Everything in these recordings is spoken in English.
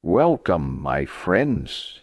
Welcome, my friends.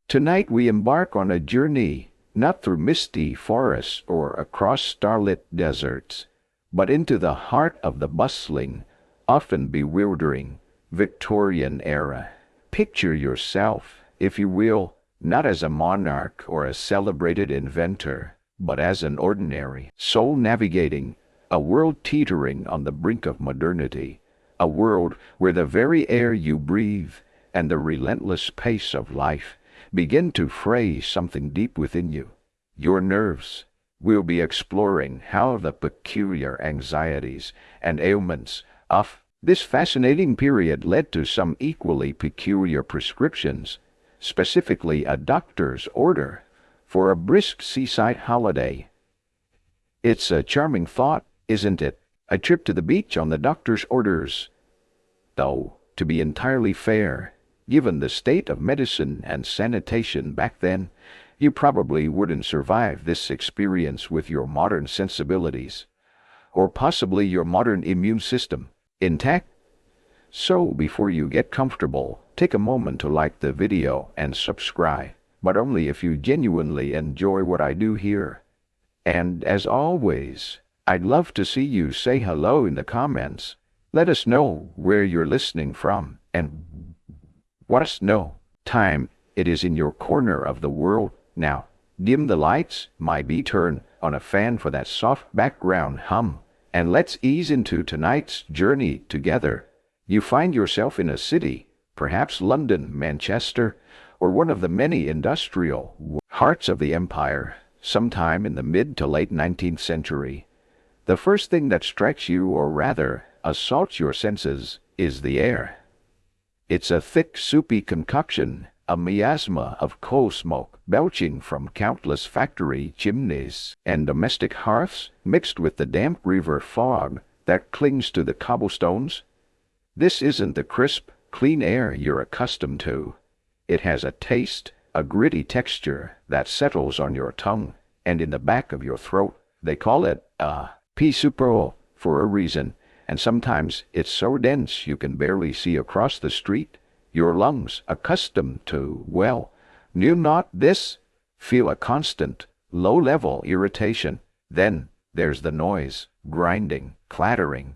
Tonight we embark on a journey, not through misty forests or across starlit deserts, but into the heart of the bustling, often bewildering, Victorian era. Picture yourself, if you will, not as a monarch or a celebrated inventor, but as an ordinary soul navigating a world teetering on the brink of modernity, a world where the very air you breathe and the relentless pace of life begin to fray something deep within you, your nerves. We'll be exploring how the peculiar anxieties and ailments of this fascinating period led to some equally peculiar prescriptions, specifically a doctor's order for a brisk seaside holiday. It's a charming thought, isn't it? A trip to the beach on the doctor's orders. Though, to be entirely fair, given the state of medicine and sanitation back then, you probably wouldn't survive this experience with your modern sensibilities, or possibly your modern immune system, intact. So before you get comfortable, take a moment to like the video and subscribe, but only if you genuinely enjoy what I do here. And as always, I'd love to see you say hello in the comments. Let us know where you're listening from and what time it is in your corner of the world. Now, dim the lights, maybe turn on a fan for that soft background hum, and let's ease into tonight's journey together. You find yourself in a city, perhaps London, Manchester, or one of the many industrial hearts of the empire, sometime in the mid to late 19th century. The first thing that strikes you, or rather, assaults your senses, is the air. It's a thick, soupy concoction, a miasma of coal smoke belching from countless factory chimneys and domestic hearths, mixed with the damp river fog that clings to the cobblestones. This isn't the crisp, clean air you're accustomed to. It has a taste, a gritty texture that settles on your tongue and in the back of your throat. They call it pea soup for a reason. And sometimes it's so dense you can barely see across the street. Your lungs, accustomed to, knew not this, feel a constant, low-level irritation. Then there's the noise, grinding, clattering,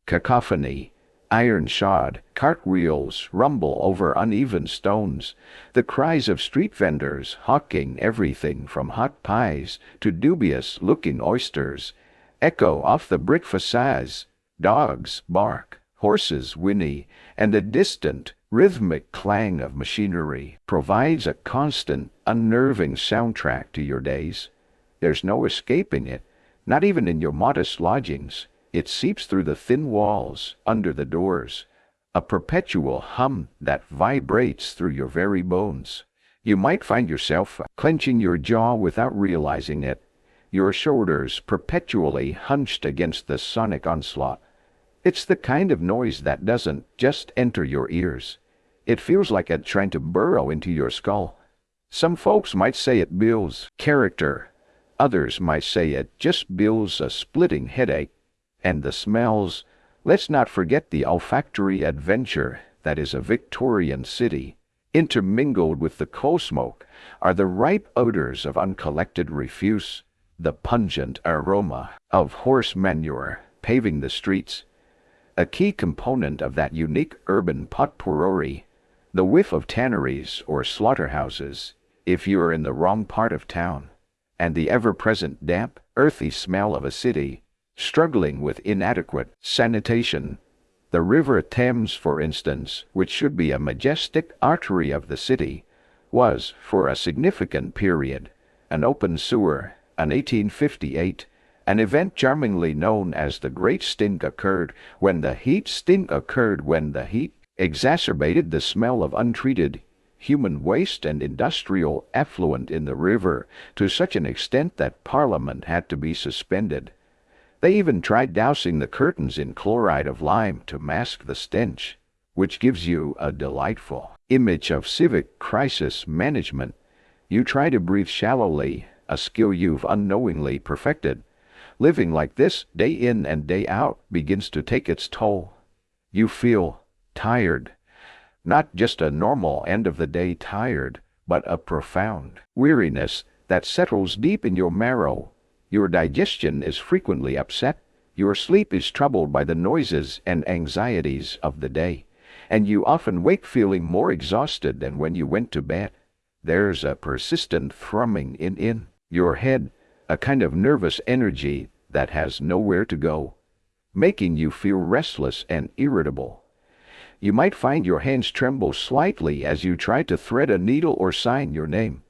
cacophony. Iron-shod cartwheels rumble over uneven stones. The cries of street vendors hawking everything from hot pies to dubious-looking oysters echo off the brick facades. Dogs bark, horses whinny, and the distant, rhythmic clang of machinery provides a constant, unnerving soundtrack to your days. There's no escaping it, not even in your modest lodgings. It seeps through the thin walls, under the doors, a perpetual hum that vibrates through your very bones. You might find yourself clenching your jaw without realizing it, your shoulders perpetually hunched against the sonic onslaught. It's the kind of noise that doesn't just enter your ears. It feels like it's trying to burrow into your skull. Some folks might say it builds character. Others might say it just builds a splitting headache. And the smells, let's not forget the olfactory adventure that is a Victorian city. Intermingled with the coal smoke are the ripe odors of uncollected refuse, the pungent aroma of horse manure paving the streets. A key component of that unique urban potpourri, the whiff of tanneries or slaughterhouses, if you are in the wrong part of town, and the ever-present damp, earthy smell of a city struggling with inadequate sanitation. The River Thames, for instance, which should be a majestic artery of the city, was, for a significant period, an open sewer. In 1858, an event charmingly known as the Great Stink occurred when the heat exacerbated the smell of untreated human waste and industrial effluent in the river to such an extent that Parliament had to be suspended. They even tried dousing the curtains in chloride of lime to mask the stench, which gives you a delightful image of civic crisis management. You try to breathe shallowly, a skill you've unknowingly perfected. Living like this day in and day out begins to take its toll. You feel tired, Not just a normal end-of-the-day tired, but a profound weariness that settles deep in your marrow. Your digestion is frequently upset. Your sleep is troubled by the noises and anxieties of the day, and you often wake feeling more exhausted than when you went to bed. There's a persistent thrumming in your head, a kind of nervous energy that has nowhere to go, making you feel restless and irritable. You might find your hands tremble slightly as you try to thread a needle or sign your name.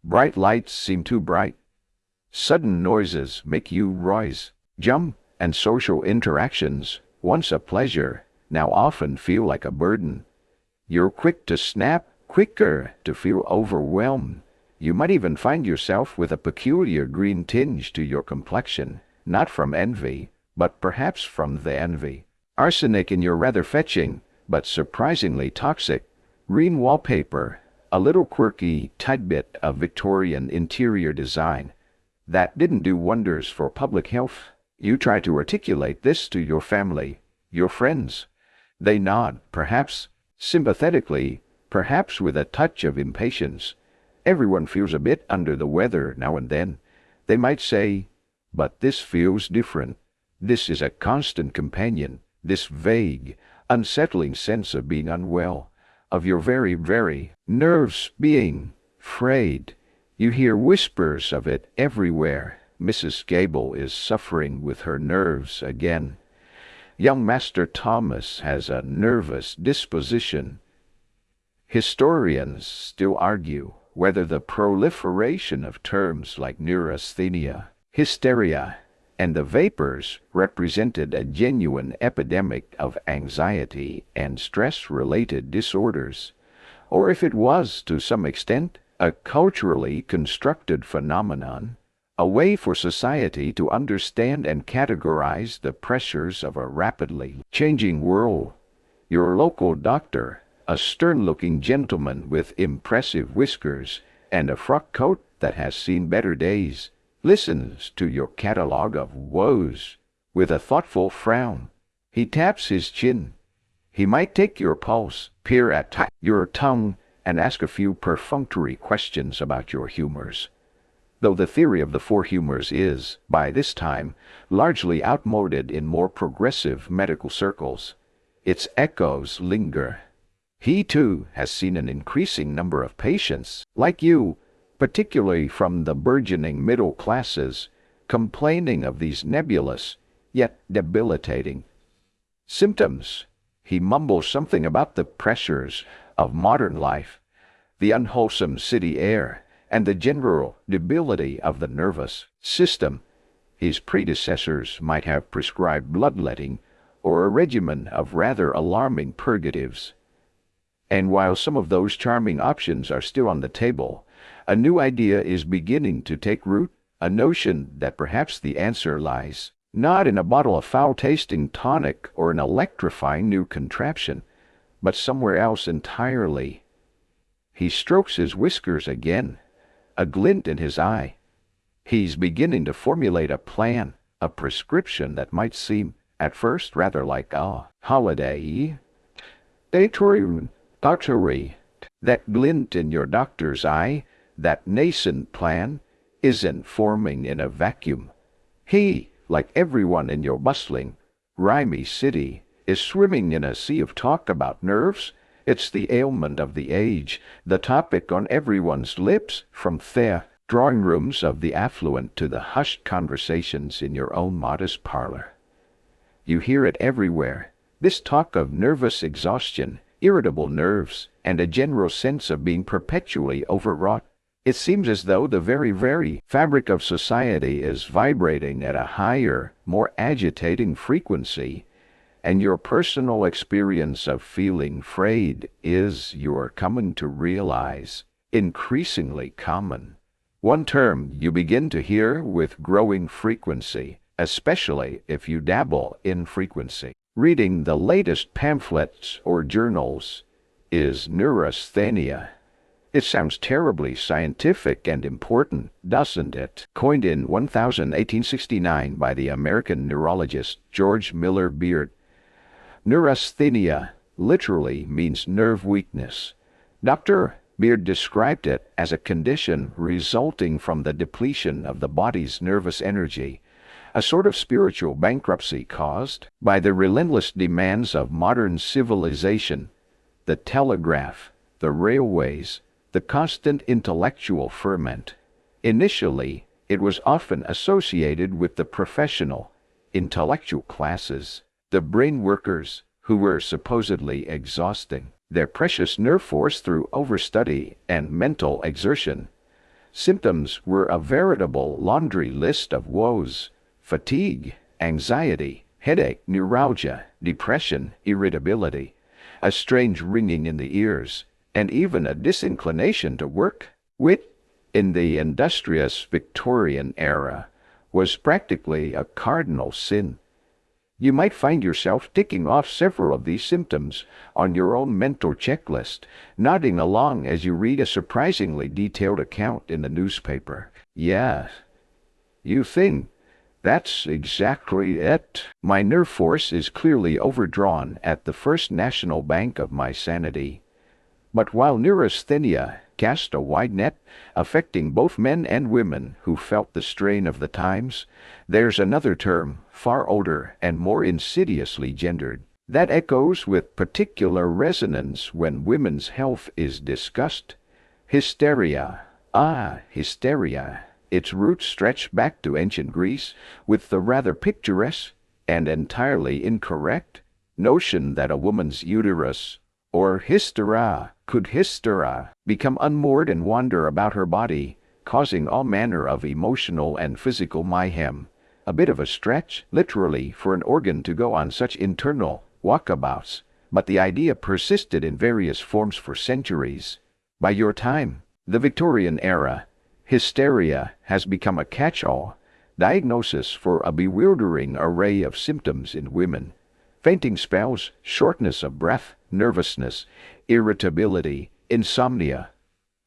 Bright lights seem too bright. Sudden noises make you rise, jump, and social interactions, once a pleasure, now often feel like a burden. You're quick to snap, quicker to feel overwhelmed. You might even find yourself with a peculiar green tinge to your complexion, not from envy, but perhaps from the envy. Arsenic in your rather fetching, but surprisingly toxic, green wallpaper, a little quirky tidbit of Victorian interior design that didn't do wonders for public health. You try to articulate this to your family, your friends. They nod, perhaps sympathetically, perhaps with a touch of impatience. Everyone feels a bit under the weather now and then. They might say, but this feels different. This is a constant companion, this vague, unsettling sense of being unwell, of your very nerves being frayed. You hear whispers of it everywhere. Mrs. Gable is suffering with her nerves again. Young Master Thomas has a nervous disposition. Historians still argue whether the proliferation of terms like neurasthenia, hysteria, and the vapors represented a genuine epidemic of anxiety and stress-related disorders, or if it was, to some extent, a culturally constructed phenomenon, a way for society to understand and categorize the pressures of a rapidly changing world. Your local doctor, a stern-looking gentleman with impressive whiskers and a frock coat that has seen better days, listens to your catalogue of woes with a thoughtful frown. He taps his chin. He might take your pulse, peer at your tongue, and ask a few perfunctory questions about your humors. Though the theory of the four humors is, by this time, largely outmoded in more progressive medical circles, its echoes linger. He, too, has seen an increasing number of patients, like you, particularly from the burgeoning middle classes, complaining of these nebulous, yet debilitating symptoms. He mumbles something about the pressures of modern life, the unwholesome city air, and the general debility of the nervous system. His predecessors might have prescribed bloodletting or a regimen of rather alarming purgatives. And while some of those charming options are still on the table, a new idea is beginning to take root, a notion that perhaps the answer lies not in a bottle of foul-tasting tonic or an electrifying new contraption, but somewhere else entirely. He strokes his whiskers again, a glint in his eye. He's beginning to formulate a plan, a prescription that might seem, at first, rather like a holiday. Doctory. That glint in your doctor's eye, that nascent plan, isn't forming in a vacuum. He, like everyone in your bustling, grimy city, is swimming in a sea of talk about nerves. It's the ailment of the age, the topic on everyone's lips, from the drawing rooms of the affluent to the hushed conversations in your own modest parlor. You hear it everywhere, this talk of nervous exhaustion, irritable nerves, and a general sense of being perpetually overwrought. It seems as though the very fabric of society is vibrating at a higher, more agitating frequency, and your personal experience of feeling frayed is, you are coming to realize, increasingly common. One term you begin to hear with growing frequency, especially if you dabble in frequency reading the latest pamphlets or journals, is neurasthenia. It sounds terribly scientific and important, doesn't it? Coined in 1869 by the American neurologist George Miller Beard, neurasthenia literally means nerve weakness. Dr. Beard described it as a condition resulting from the depletion of the body's nervous energy, a sort of spiritual bankruptcy caused by the relentless demands of modern civilization, the telegraph, the railways, the constant intellectual ferment. Initially, it was often associated with the professional, intellectual classes, the brain workers, who were supposedly exhausting their precious nerve force through overstudy and mental exertion. Symptoms were a veritable laundry list of woes: fatigue, anxiety, headache, neuralgia, depression, irritability, a strange ringing in the ears, and even a disinclination to work. Wit, in the industrious Victorian era, was practically a cardinal sin. You might find yourself ticking off several of these symptoms on your own mental checklist, nodding along as you read a surprisingly detailed account in the newspaper. Yes, you think, that's exactly it. My nerve force is clearly overdrawn at the First National Bank of my sanity. But while neurasthenia cast a wide net, affecting both men and women who felt the strain of the times, there's another term, far older and more insidiously gendered, that echoes with particular resonance when women's health is discussed: hysteria. Hysteria. Its roots stretch back to ancient Greece, with the rather picturesque and entirely incorrect notion that a woman's uterus, or hystera, could become unmoored and wander about her body, causing all manner of emotional and physical mayhem. A bit of a stretch, literally, for an organ to go on such internal walkabouts, but the idea persisted in various forms for centuries. By your time, the Victorian era, hysteria has become a catch-all diagnosis for a bewildering array of symptoms in women: fainting spells, shortness of breath, nervousness, irritability, insomnia,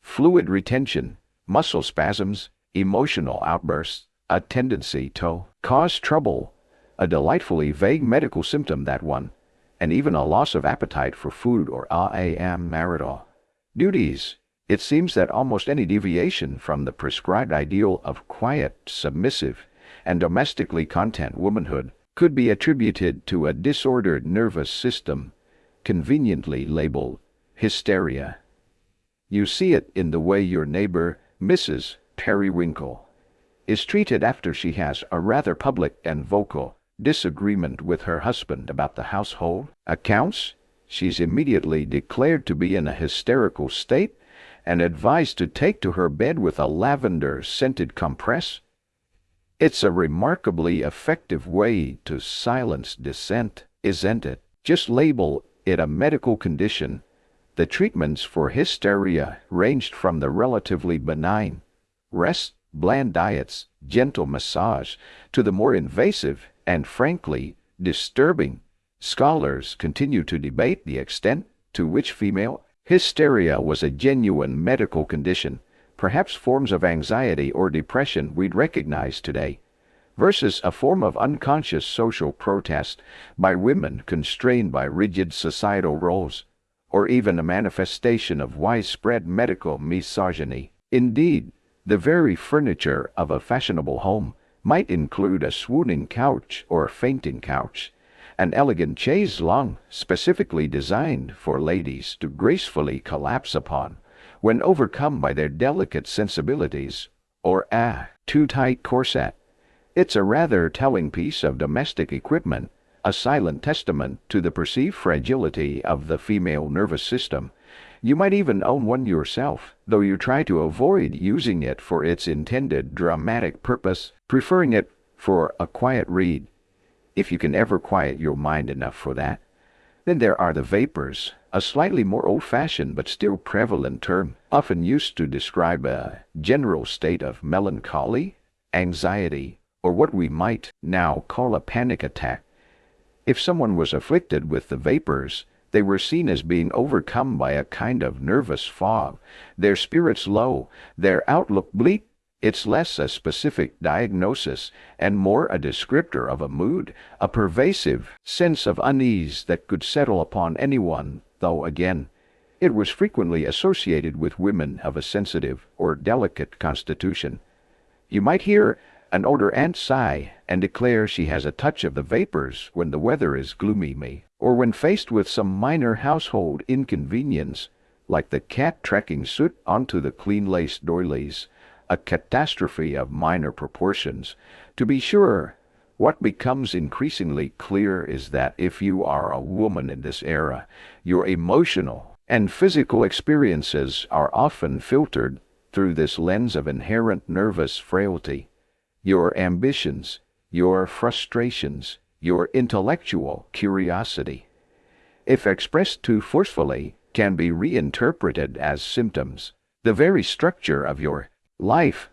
fluid retention, muscle spasms, emotional outbursts, a tendency to cause trouble, a delightfully vague medical symptom, that one, and even a loss of appetite for food or marital duties. It seems that almost any deviation from the prescribed ideal of quiet, submissive, and domestically content womanhood could be attributed to a disordered nervous system, conveniently labeled hysteria. You see it in the way your neighbor, Mrs. Periwinkle, is treated after she has a rather public and vocal disagreement with her husband about the household accounts. She's immediately declared to be in a hysterical state and advised to take to her bed with a lavender-scented compress. It's a remarkably effective way to silence dissent, isn't it? Just label it a medical condition. The treatments for hysteria ranged from the relatively benign rest, bland diets, gentle massage, to the more invasive and frankly disturbing. Scholars continue to debate the extent to which female hysteria was a genuine medical condition, perhaps forms of anxiety or depression we'd recognize today, versus a form of unconscious social protest by women constrained by rigid societal roles, or even a manifestation of widespread medical misogyny. Indeed, the very furniture of a fashionable home might include a swooning couch or fainting couch, an elegant chaise longue specifically designed for ladies to gracefully collapse upon when overcome by their delicate sensibilities, or a too tight corset. It's a rather telling piece of domestic equipment, a silent testament to the perceived fragility of the female nervous system. You might even own one yourself, though you try to avoid using it for its intended dramatic purpose, preferring it for a quiet read, if you can ever quiet your mind enough for that. Then there are the vapors, a slightly more old-fashioned but still prevalent term, often used to describe a general state of melancholy, anxiety, or what we might now call a panic attack. If someone was afflicted with the vapors, they were seen as being overcome by a kind of nervous fog, their spirits low, their outlook bleak, It's less a specific diagnosis and more a descriptor of a mood, a pervasive sense of unease that could settle upon anyone, though again, it was frequently associated with women of a sensitive or delicate constitution. You might hear an older aunt sigh and declare she has a touch of the vapors when the weather is gloomy, or when faced with some minor household inconvenience, like the cat trekking soot onto the clean-laced doilies, a catastrophe of minor proportions. To be sure, what becomes increasingly clear is that if you are a woman in this era, your emotional and physical experiences are often filtered through this lens of inherent nervous frailty. Your ambitions, your frustrations, your intellectual curiosity, if expressed too forcefully, can be reinterpreted as symptoms. The very structure of your life,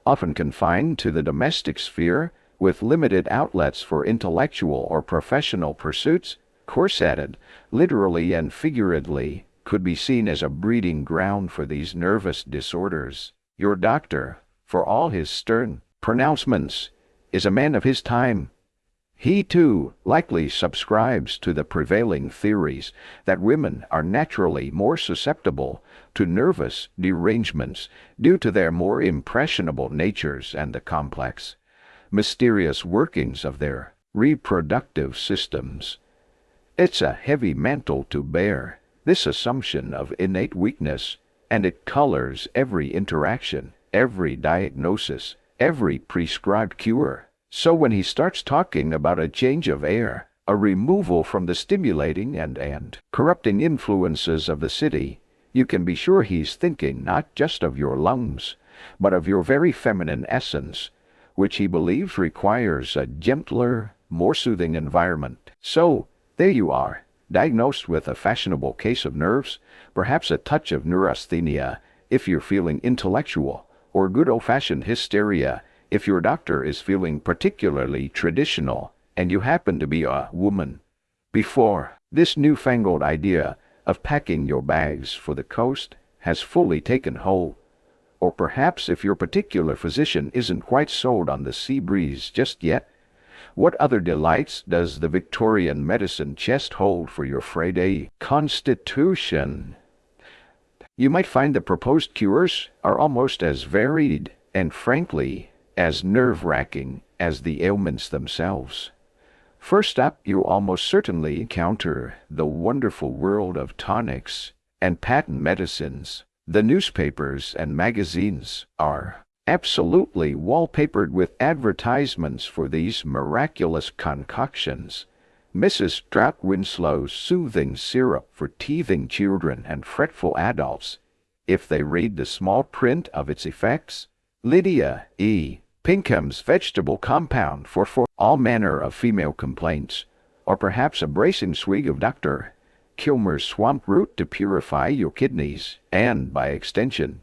often confined to the domestic sphere, with limited outlets for intellectual or professional pursuits, corseted, literally and figuratively, could be seen as a breeding ground for these nervous disorders. Your doctor, for all his stern pronouncements, is a man of his time. He, too, likely subscribes to the prevailing theories that women are naturally more susceptible to nervous derangements due to their more impressionable natures and the complex, mysterious workings of their reproductive systems. It's a heavy mantle to bear, this assumption of innate weakness, and it colors every interaction, every diagnosis, every prescribed cure. So when he starts talking about a change of air, a removal from the stimulating and corrupting influences of the city, you can be sure he's thinking not just of your lungs, but of your very feminine essence, which he believes requires a gentler, more soothing environment. So, there you are, diagnosed with a fashionable case of nerves, perhaps a touch of neurasthenia if you're feeling intellectual, or good old-fashioned hysteria if your doctor is feeling particularly traditional and you happen to be a woman. Before this newfangled idea of packing your bags for the coast has fully taken hold, or perhaps if your particular physician isn't quite sold on the sea breeze just yet, what other delights does the Victorian medicine chest hold for your Friday constitution? You might find the proposed cures are almost as varied and, frankly, as nerve-wracking as the ailments themselves. First up, you'll almost certainly encounter the wonderful world of tonics and patent medicines. The newspapers and magazines are absolutely wallpapered with advertisements for these miraculous concoctions. Mrs. Strout Winslow's soothing syrup for teething children and fretful adults. If they read the small print of its effects, Lydia E. Pinkham's vegetable compound for all manner of female complaints, or perhaps a bracing swig of Dr. Kilmer's swamp root to purify your kidneys, and, by extension,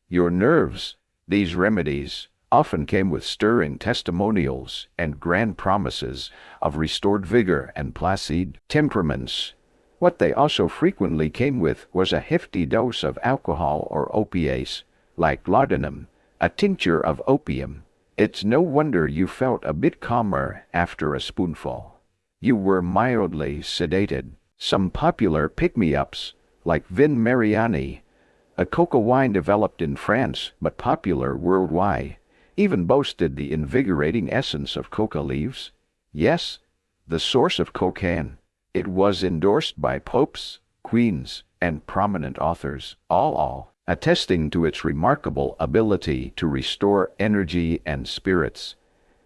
your nerves. These remedies often came with stirring testimonials and grand promises of restored vigor and placid temperaments. What they also frequently came with was a hefty dose of alcohol or opiates, like laudanum, a tincture of opium. It's no wonder you felt a bit calmer after a spoonful. You were mildly sedated. Some popular pick-me-ups, like Vin Mariani, a coca wine developed in France but popular worldwide, even boasted the invigorating essence of coca leaves. Yes, the source of cocaine. It was endorsed by popes, queens, and prominent authors, all attesting to its remarkable ability to restore energy and spirits.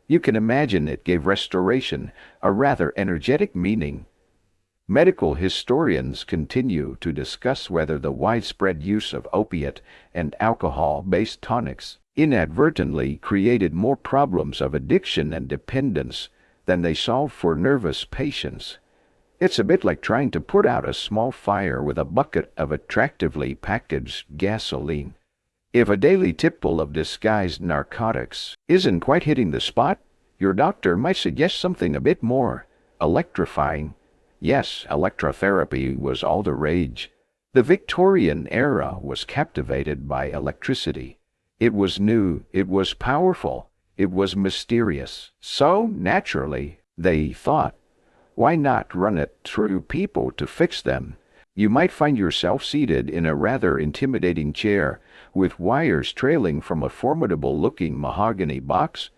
You can imagine it gave restoration a rather energetic meaning. Medical historians continue to discuss whether the widespread use of opiate and alcohol-based tonics inadvertently created more problems of addiction and dependence than they solved for nervous patients. It's a bit like trying to put out a small fire with a bucket of attractively packaged gasoline. If a daily tipple of disguised narcotics isn't quite hitting the spot, your doctor might suggest something a bit more electrifying. Yes, electrotherapy was all the rage. The Victorian era was captivated by electricity. It was new, it was powerful, it was mysterious. So, naturally, they thought, why not run it through people to fix them? You might find yourself seated in a rather intimidating chair, with wires trailing from a formidable-looking mahogany box.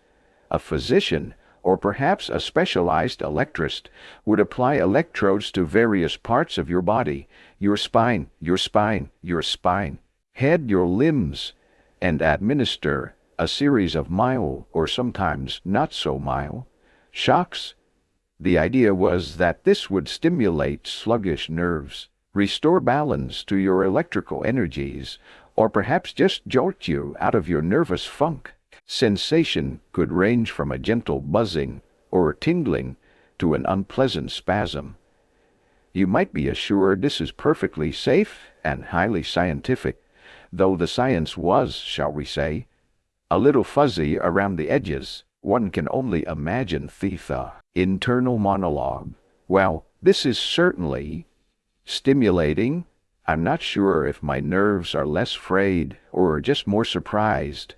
A physician, or perhaps a specialized electrist, would apply electrodes to various parts of your body, your spine, head, your limbs, and administer a series of mild, or sometimes not so mild, shocks. The idea was that this would stimulate sluggish nerves, restore balance to your electrical energies, or perhaps just jolt you out of your nervous funk. Sensation could range from a gentle buzzing or tingling to an unpleasant spasm. You might be assured this is perfectly safe and highly scientific, though the science was, shall we say, a little fuzzy around the edges. One can only imagine the internal monologue. Well, this is certainly stimulating. I'm not sure if my nerves are less frayed or just more surprised.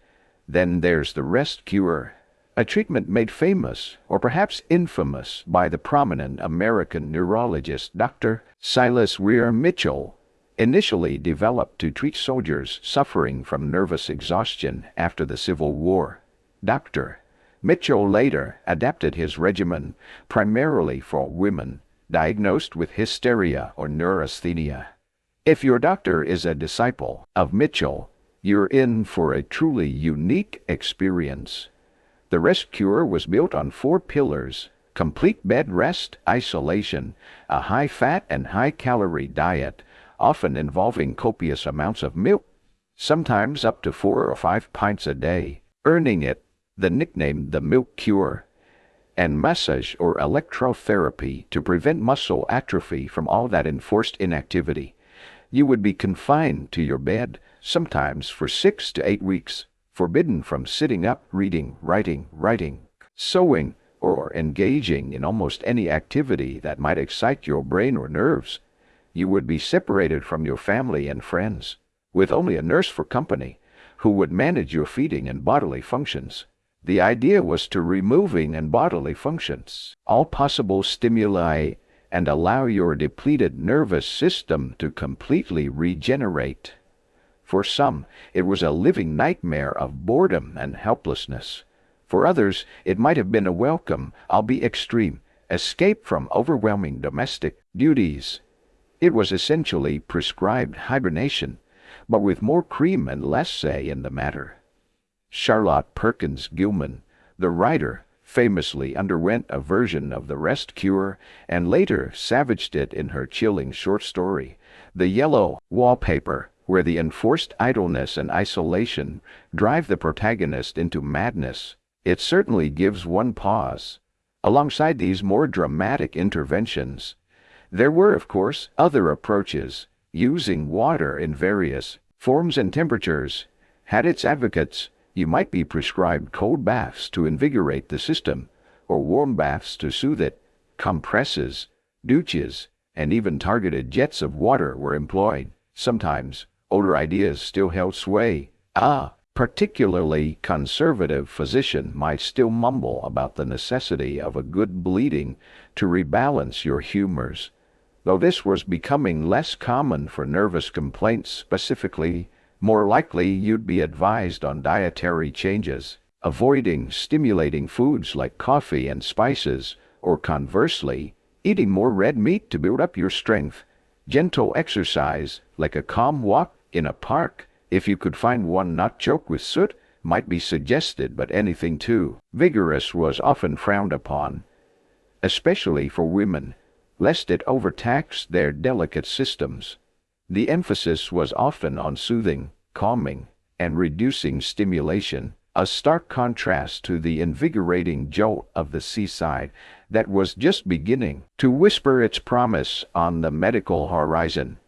Then there's the rest cure, a treatment made famous, or perhaps infamous, by the prominent American neurologist Dr. Silas Weir Mitchell, initially developed to treat soldiers suffering from nervous exhaustion after the Civil War. Dr. Mitchell later adapted his regimen primarily for women diagnosed with hysteria or neurasthenia. If your doctor is a disciple of Mitchell, you're in for a truly unique experience. The rest cure was built on 4 pillars: complete bed rest, isolation, a high-fat and high-calorie diet, often involving copious amounts of milk, sometimes up to 4 or 5 pints a day, earning it the nickname the milk cure, and massage or electrotherapy to prevent muscle atrophy from all that enforced inactivity. You would be confined to your bed, sometimes for 6 to 8 weeks, forbidden from sitting up, reading, writing, sewing, or engaging in almost any activity that might excite your brain or nerves. You would be separated from your family and friends, with only a nurse for company, who would manage your feeding and bodily functions. The idea was to removing and bodily functions all possible stimuli and allow your depleted nervous system to completely regenerate. For some, it was a living nightmare of boredom and helplessness. For others, it might have been a welcome, albeit extreme, escape from overwhelming domestic duties. It was essentially prescribed hibernation, but with more cream and less say in the matter. Charlotte Perkins Gilman, the writer, famously underwent a version of the rest cure and later savaged it in her chilling short story, The Yellow Wallpaper, where the enforced idleness and isolation drive the protagonist into madness. It certainly gives one pause. Alongside these more dramatic interventions, there were, of course, other approaches. Using water in various forms and temperatures had its advocates. You might be prescribed cold baths to invigorate the system, or warm baths to soothe it. Compresses, douches, and even targeted jets of water were employed. Sometimes, older ideas still held sway. A particularly conservative physician might still mumble about the necessity of a good bleeding to rebalance your humors, though this was becoming less common for nervous complaints specifically. More likely, you'd be advised on dietary changes, avoiding stimulating foods like coffee and spices, or conversely, eating more red meat to build up your strength. Gentle exercise, like a calm walk in a park, if you could find one not choked with soot, might be suggested, but anything too vigorous was often frowned upon, especially for women, lest it overtaxed their delicate systems. The emphasis was often on soothing, calming, and reducing stimulation, a stark contrast to the invigorating jolt of the seaside that was just beginning to whisper its promise on the medical horizon.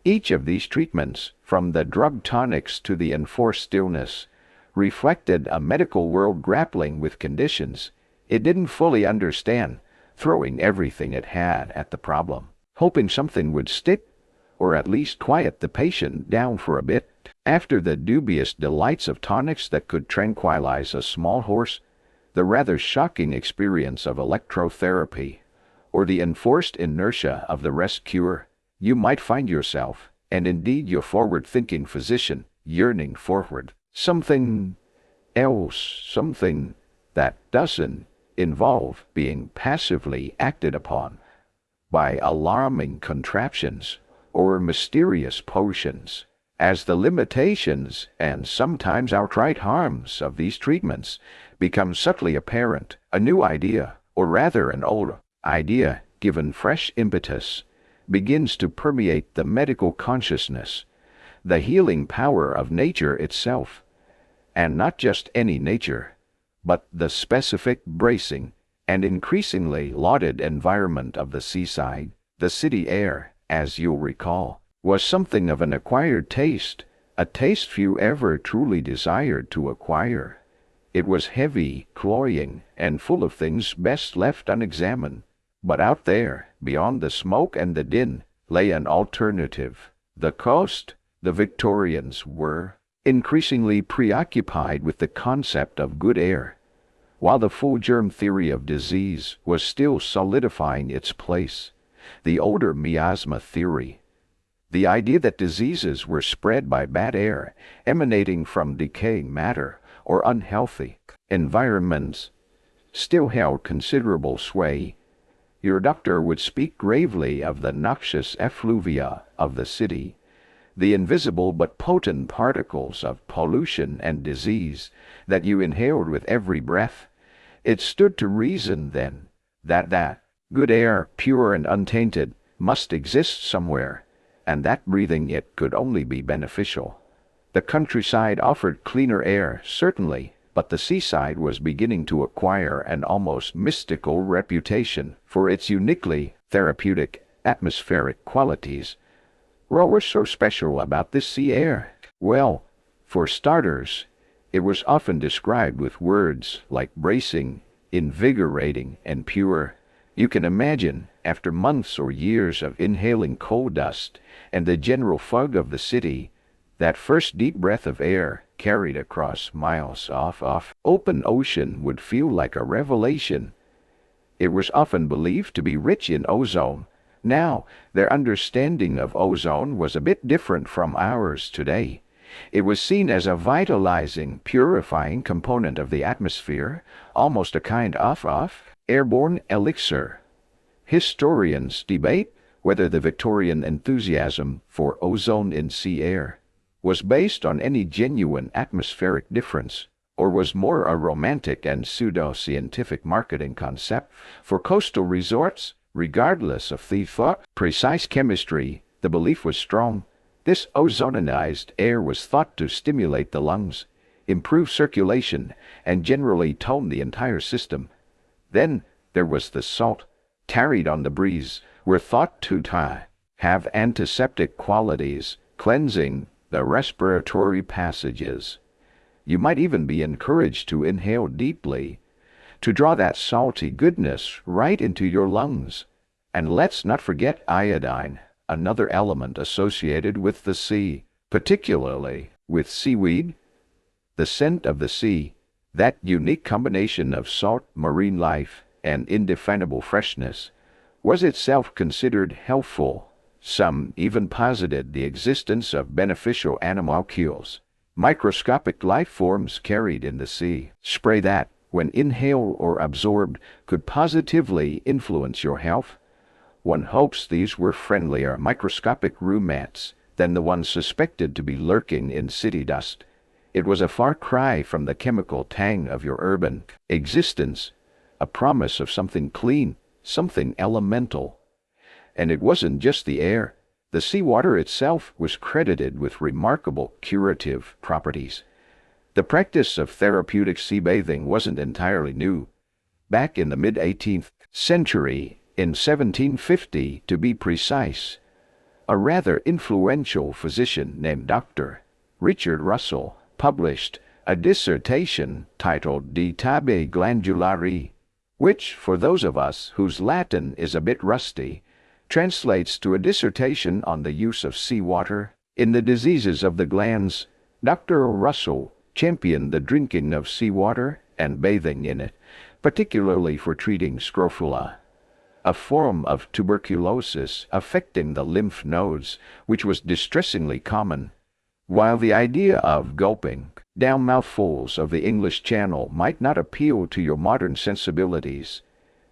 Each of these treatments, from the drug tonics to the enforced stillness, reflected a medical world grappling with conditions it didn't fully understand, throwing everything it had at the problem, hoping something would stick, or at least quiet the patient down for a bit. After the dubious delights of tonics that could tranquilize a small horse, the rather shocking experience of electrotherapy, or the enforced inertia of the rest cure, you might find yourself, and indeed your forward-thinking physician, yearning forward. Something else, something that doesn't involve being passively acted upon by alarming contraptions or mysterious potions. As the limitations and sometimes outright harms of these treatments become subtly apparent, a new idea, or rather an old idea given fresh impetus, begins to permeate the medical consciousness, the healing power of nature itself, and not just any nature, but the specific, bracing, and increasingly lauded environment of the seaside. The city air, as you'll recall, was something of an acquired taste, a taste few ever truly desired to acquire. It was heavy, cloying, and full of things best left unexamined. But out there, beyond the smoke and the din, lay an alternative. The coast. The Victorians were increasingly preoccupied with the concept of good air, while the full germ theory of disease was still solidifying its place. The older miasma theory, the idea that diseases were spread by bad air emanating from decaying matter or unhealthy environments, still held considerable sway. Your doctor would speak gravely of the noxious effluvia of the city, the invisible but potent particles of pollution and disease that you inhaled with every breath. It stood to reason, then, that good air, pure and untainted, must exist somewhere, and that breathing it could only be beneficial. The countryside offered cleaner air, certainly, but the seaside was beginning to acquire an almost mystical reputation for its uniquely therapeutic atmospheric qualities. What was so special about this sea air? Well, for starters, it was often described with words like bracing, invigorating, and pure. You can imagine, after months or years of inhaling coal dust and the general fog of the city, that first deep breath of air carried across miles off open ocean would feel like a revelation. It was often believed to be rich in ozone. Now, their understanding of ozone was a bit different from ours today. It was seen as a vitalizing, purifying component of the atmosphere, almost a kind of airborne elixir. Historians debate whether the Victorian enthusiasm for ozone in sea air was based on any genuine atmospheric difference, or was more a romantic and pseudo-scientific marketing concept for coastal resorts. Regardless of the precise chemistry, the belief was strong. This ozonized air was thought to stimulate the lungs, improve circulation, and generally tone the entire system. Then there was the salt, tarried on the breeze, were thought to have antiseptic qualities, cleansing the respiratory passages. You might even be encouraged to inhale deeply, to draw that salty goodness right into your lungs. And let's not forget iodine, another element associated with the sea, particularly with seaweed. The scent of the sea, that unique combination of salt, marine life, and indefinable freshness, was itself considered healthful. Some even posited the existence of beneficial animalcules, microscopic life forms carried in the sea. Spray that, when inhaled or absorbed, could positively influence your health. One hopes these were friendlier microscopic rheumats than the ones suspected to be lurking in city dust. It was a far cry from the chemical tang of your urban existence, a promise of something clean, something elemental. And it wasn't just the air. The seawater itself was credited with remarkable curative properties. The practice of therapeutic sea bathing wasn't entirely new. Back in the mid-18th century, in 1750 to be precise, a rather influential physician named Dr. Richard Russell published a dissertation titled De Tabe Glandulari, which, for those of us whose Latin is a bit rusty, translates to a dissertation on the use of seawater In the diseases of the glands, Dr. Russell championed the drinking of seawater and bathing in it, particularly for treating scrofula, a form of tuberculosis affecting the lymph nodes, which was distressingly common. While the idea of gulping down mouthfuls of the English Channel might not appeal to your modern sensibilities,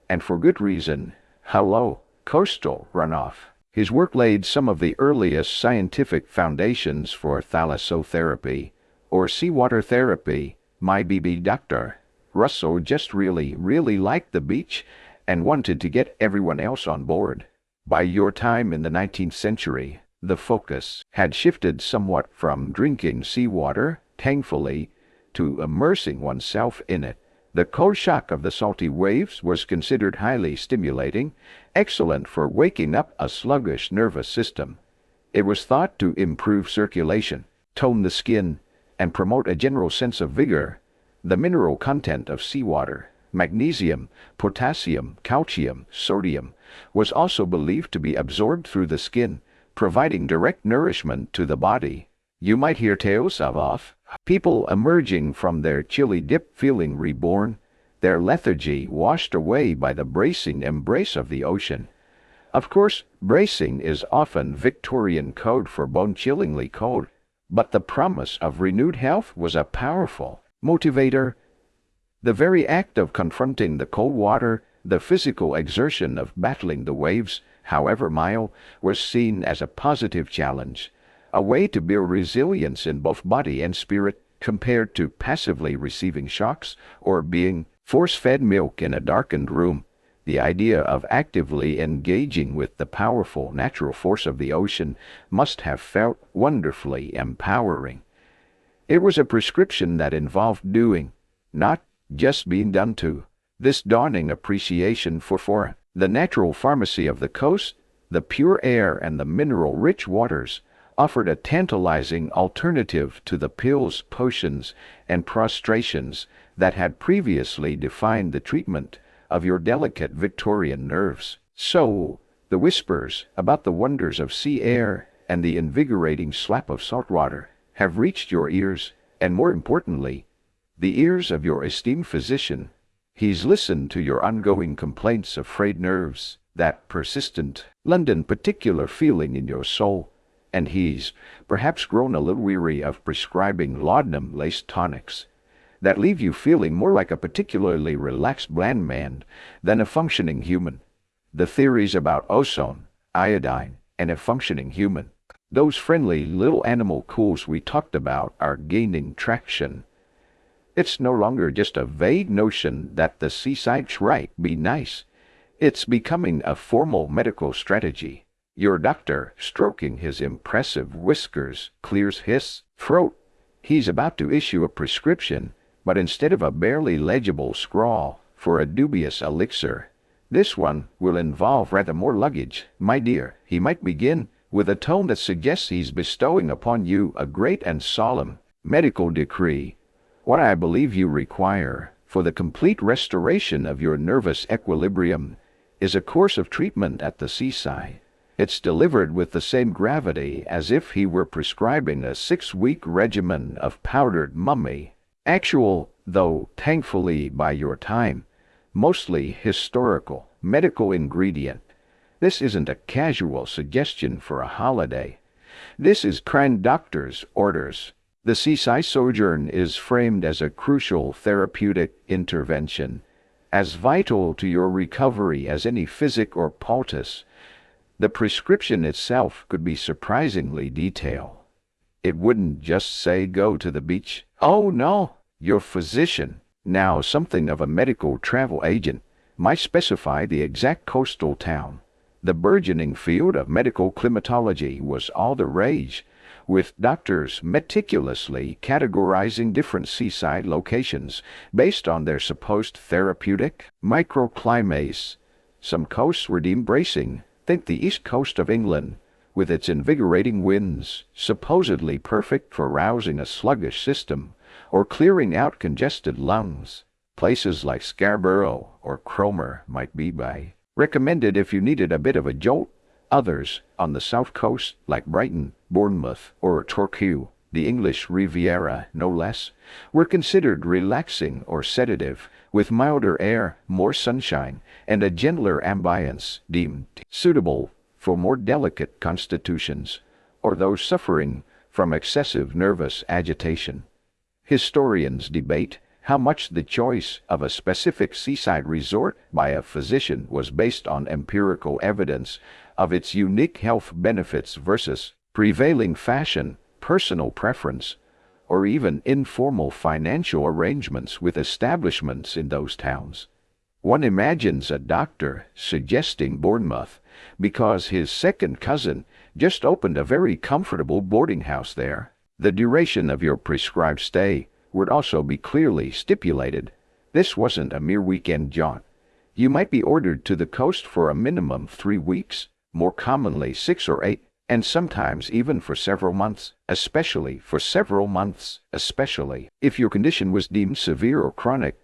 and for good reason, hello, coastal runoff. His work laid some of the earliest scientific foundations for thalassotherapy, or seawater therapy. My BB Dr. Russell just really liked the beach and wanted to get everyone else on board. By your time in the 19th century, the focus had shifted somewhat from drinking seawater, thankfully, to immersing oneself in it. The cold shock of the salty waves was considered highly stimulating, excellent for waking up a sluggish nervous system. It was thought to improve circulation, tone the skin, and promote a general sense of vigor. The mineral content of seawater, magnesium, potassium, calcium, sodium, was also believed to be absorbed through the skin, providing direct nourishment to the body. You might hear tales of people emerging from their chilly dip feeling reborn, their lethargy washed away by the bracing embrace of the ocean. Of course, bracing is often Victorian code for bone-chillingly cold, but the promise of renewed health was a powerful motivator. The very act of confronting the cold water, the physical exertion of battling the waves, however mild, was seen as a positive challenge, a way to build resilience in both body and spirit, compared to passively receiving shocks or being force-fed milk in a darkened room. The idea of actively engaging with the powerful natural force of the ocean must have felt wonderfully empowering. It was a prescription that involved doing, not just being done to. This dawning appreciation for the natural pharmacy of the coast, the pure air and the mineral-rich waters, offered a tantalizing alternative to the pills, potions, and prostrations that had previously defined the treatment of your delicate Victorian nerves. So, the whispers about the wonders of sea air and the invigorating slap of salt water have reached your ears, and more importantly, the ears of your esteemed physician. He's listened to your ongoing complaints of frayed nerves, that persistent London particular feeling in your soul, and he's perhaps grown a little weary of prescribing laudanum-laced tonics that leave you feeling more like a particularly relaxed bland man than a functioning human. The theories about ozone, iodine, and a functioning human, those friendly little animal cools we talked about, are gaining traction. It's no longer just a vague notion that the seaside might be nice. It's becoming a formal medical strategy. Your doctor, stroking his impressive whiskers, clears his throat. He's about to issue a prescription, but instead of a barely legible scrawl for a dubious elixir, this one will involve rather more luggage. My dear, he might begin with a tone that suggests he's bestowing upon you a great and solemn medical decree. What I believe you require for the complete restoration of your nervous equilibrium is a course of treatment at the seaside. It's delivered with the same gravity as if he were prescribing a 6-week regimen of powdered mummy. Actual, though thankfully by your time, mostly historical, medical ingredient. This isn't a casual suggestion for a holiday. This is kind doctor's orders. The seaside sojourn is framed as a crucial therapeutic intervention, as vital to your recovery as any physic or poultice. The prescription itself could be surprisingly detailed. It wouldn't just say go to the beach. Oh no, your physician, now something of a medical travel agent, might specify the exact coastal town. The burgeoning field of medical climatology was all the rage, with doctors meticulously categorizing different seaside locations based on their supposed therapeutic microclimates. Some coasts were deemed bracing. Think the east coast of England, with its invigorating winds, supposedly perfect for rousing a sluggish system or clearing out congested lungs. Places like Scarborough or Cromer might be recommended if you needed a bit of a jolt. Others, on the south coast, like Brighton, Bournemouth, or Torquay, the English Riviera no less, were considered relaxing or sedative, with milder air, more sunshine, and a gentler ambience deemed suitable for more delicate constitutions, or those suffering from excessive nervous agitation. Historians debate how much the choice of a specific seaside resort by a physician was based on empirical evidence of its unique health benefits versus prevailing fashion, personal preference, or even informal financial arrangements with establishments in those towns. One imagines a doctor suggesting Bournemouth because his second cousin just opened a very comfortable boarding house there. The duration of your prescribed stay would also be clearly stipulated. This wasn't a mere weekend jaunt. You might be ordered to the coast for a minimum 3 weeks, more commonly 6 or 8, and sometimes even for several months, especially if your condition was deemed severe or chronic.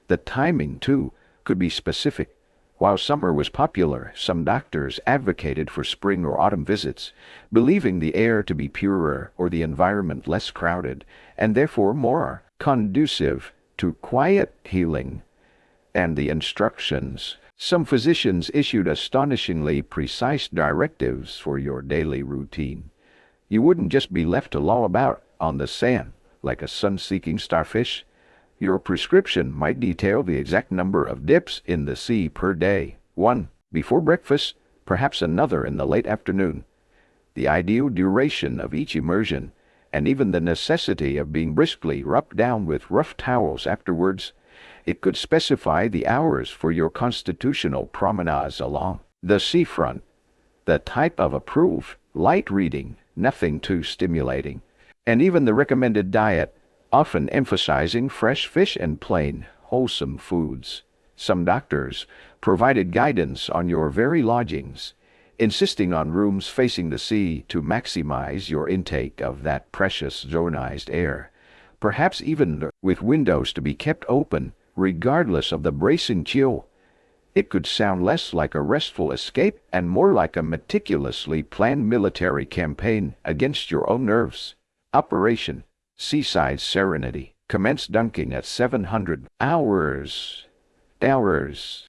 The timing, too, could be specific. While summer was popular, some doctors advocated for spring or autumn visits, believing the air to be purer or the environment less crowded, and therefore more conducive to quiet healing. And the instructions. Some physicians issued astonishingly precise directives for your daily routine. You wouldn't just be left to loll about on the sand like a sun-seeking starfish. Your prescription might detail the exact number of dips in the sea per day, one before breakfast, perhaps another in the late afternoon, the ideal duration of each immersion, and even the necessity of being briskly rubbed down with rough towels afterwards. It could specify the hours for your constitutional promenades along the seafront, the type of approved light reading, nothing too stimulating, and even the recommended diet, often emphasizing fresh fish and plain, wholesome foods. Some doctors provided guidance on your very lodgings, insisting on rooms facing the sea to maximize your intake of that precious zonized air, perhaps even with windows to be kept open, regardless of the bracing chill. It could sound less like a restful escape and more like a meticulously planned military campaign against your own nerves. Operation Seaside Serenity commenced dunking at 700 hours.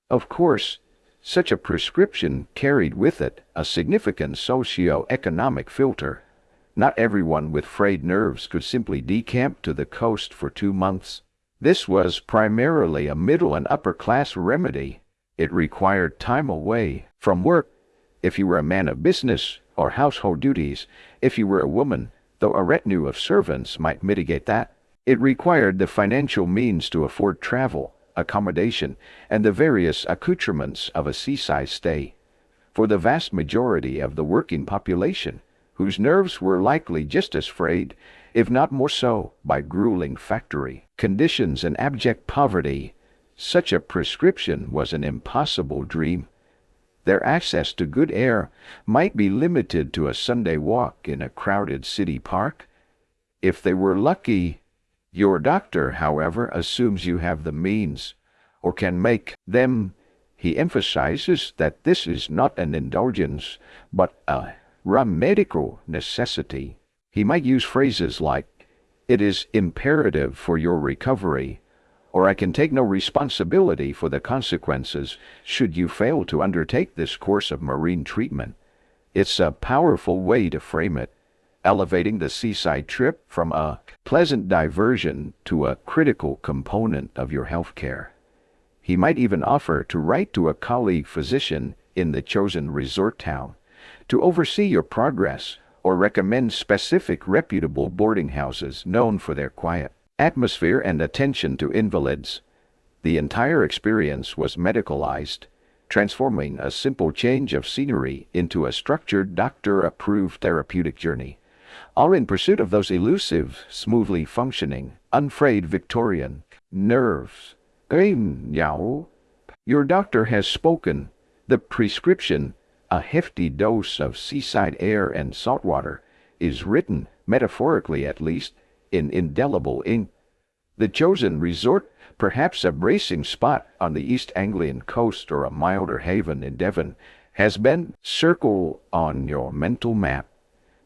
Of course, such a prescription carried with it a significant socio-economic filter. Not everyone with frayed nerves could simply decamp to the coast for 2 months. This was primarily a middle and upper-class remedy. It required time away from work, if you were a man of business, or household duties, if you were a woman, though a retinue of servants might mitigate that. It required the financial means to afford travel, accommodation, and the various accoutrements of a seaside stay. For the vast majority of the working population, whose nerves were likely just as frayed, if not more so, by grueling factory conditions and abject poverty, such a prescription was an impossible dream. Their access to good air might be limited to a Sunday walk in a crowded city park. If they were lucky. Your doctor, however, assumes you have the means, or can make them. He emphasizes that this is not an indulgence, but a medical necessity. He might use phrases like, "It is imperative for your recovery," or "I can take no responsibility for the consequences should you fail to undertake this course of marine treatment." It's a powerful way to frame it, elevating the seaside trip from a pleasant diversion to a critical component of your health care. He might even offer to write to a colleague physician in the chosen resort town to oversee your progress, or recommend specific reputable boarding houses known for their quiet atmosphere and attention to invalids. The entire experience was medicalized, transforming a simple change of scenery into a structured, doctor-approved therapeutic journey, all in pursuit of those elusive, smoothly functioning, unfrayed Victorian nerves. Your doctor has spoken. The prescription, a hefty dose of seaside air and salt water, is written, metaphorically at least, in indelible ink. The chosen resort, perhaps a bracing spot on the East Anglian coast or a milder haven in Devon, has been circled on your mental map.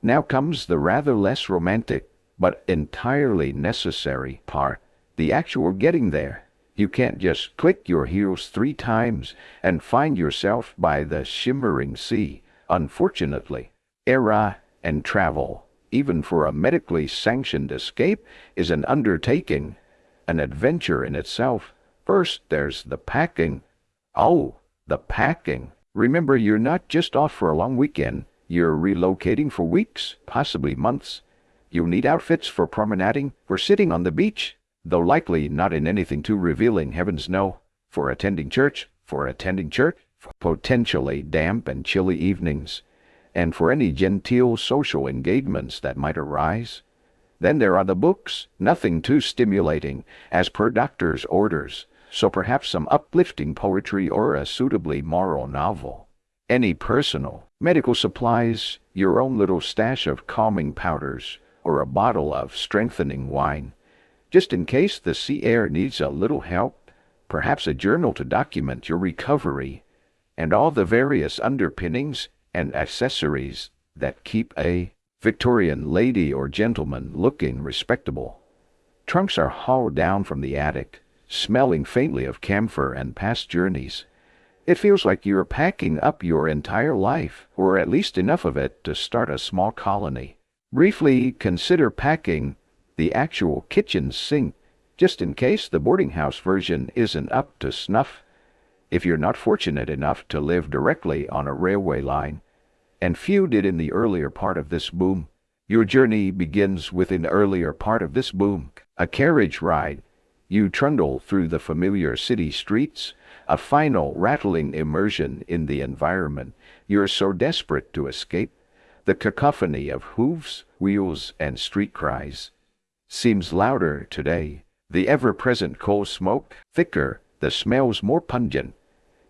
Now comes the rather less romantic, but entirely necessary part, the actual getting there. You can't just click your heels 3 times and find yourself by the shimmering sea. Unfortunately, era and travel, even for a medically sanctioned escape, is an undertaking, an adventure in itself. First, there's the packing. Oh, the packing. Remember, you're not just off for a long weekend. You're relocating for weeks, possibly months. You'll need outfits for promenading, for sitting on the beach, though likely not in anything too revealing, heavens no, for attending church, for potentially damp and chilly evenings, and for any genteel social engagements that might arise. Then there are the books, nothing too stimulating, as per doctor's orders, so perhaps some uplifting poetry or a suitably moral novel. Any personal, medical supplies, your own little stash of calming powders, or a bottle of strengthening wine, just in case the sea air needs a little help, perhaps a journal to document your recovery, and all the various underpinnings and accessories that keep a Victorian lady or gentleman looking respectable. Trunks are hauled down from the attic, smelling faintly of camphor and past journeys. It feels like you're packing up your entire life, or at least enough of it to start a small colony. Briefly consider packing the actual kitchen sink, just in case the boarding house version isn't up to snuff. If you're not fortunate enough to live directly on a railway line, and few did in the earlier part of this boom, your journey begins within the earlier part of this boom. A carriage ride. You trundle through the familiar city streets, a final rattling immersion in the environment you're so desperate to escape. The cacophony of hooves, wheels, and street cries seems louder today. The ever-present coal smoke, thicker, the smells more pungent.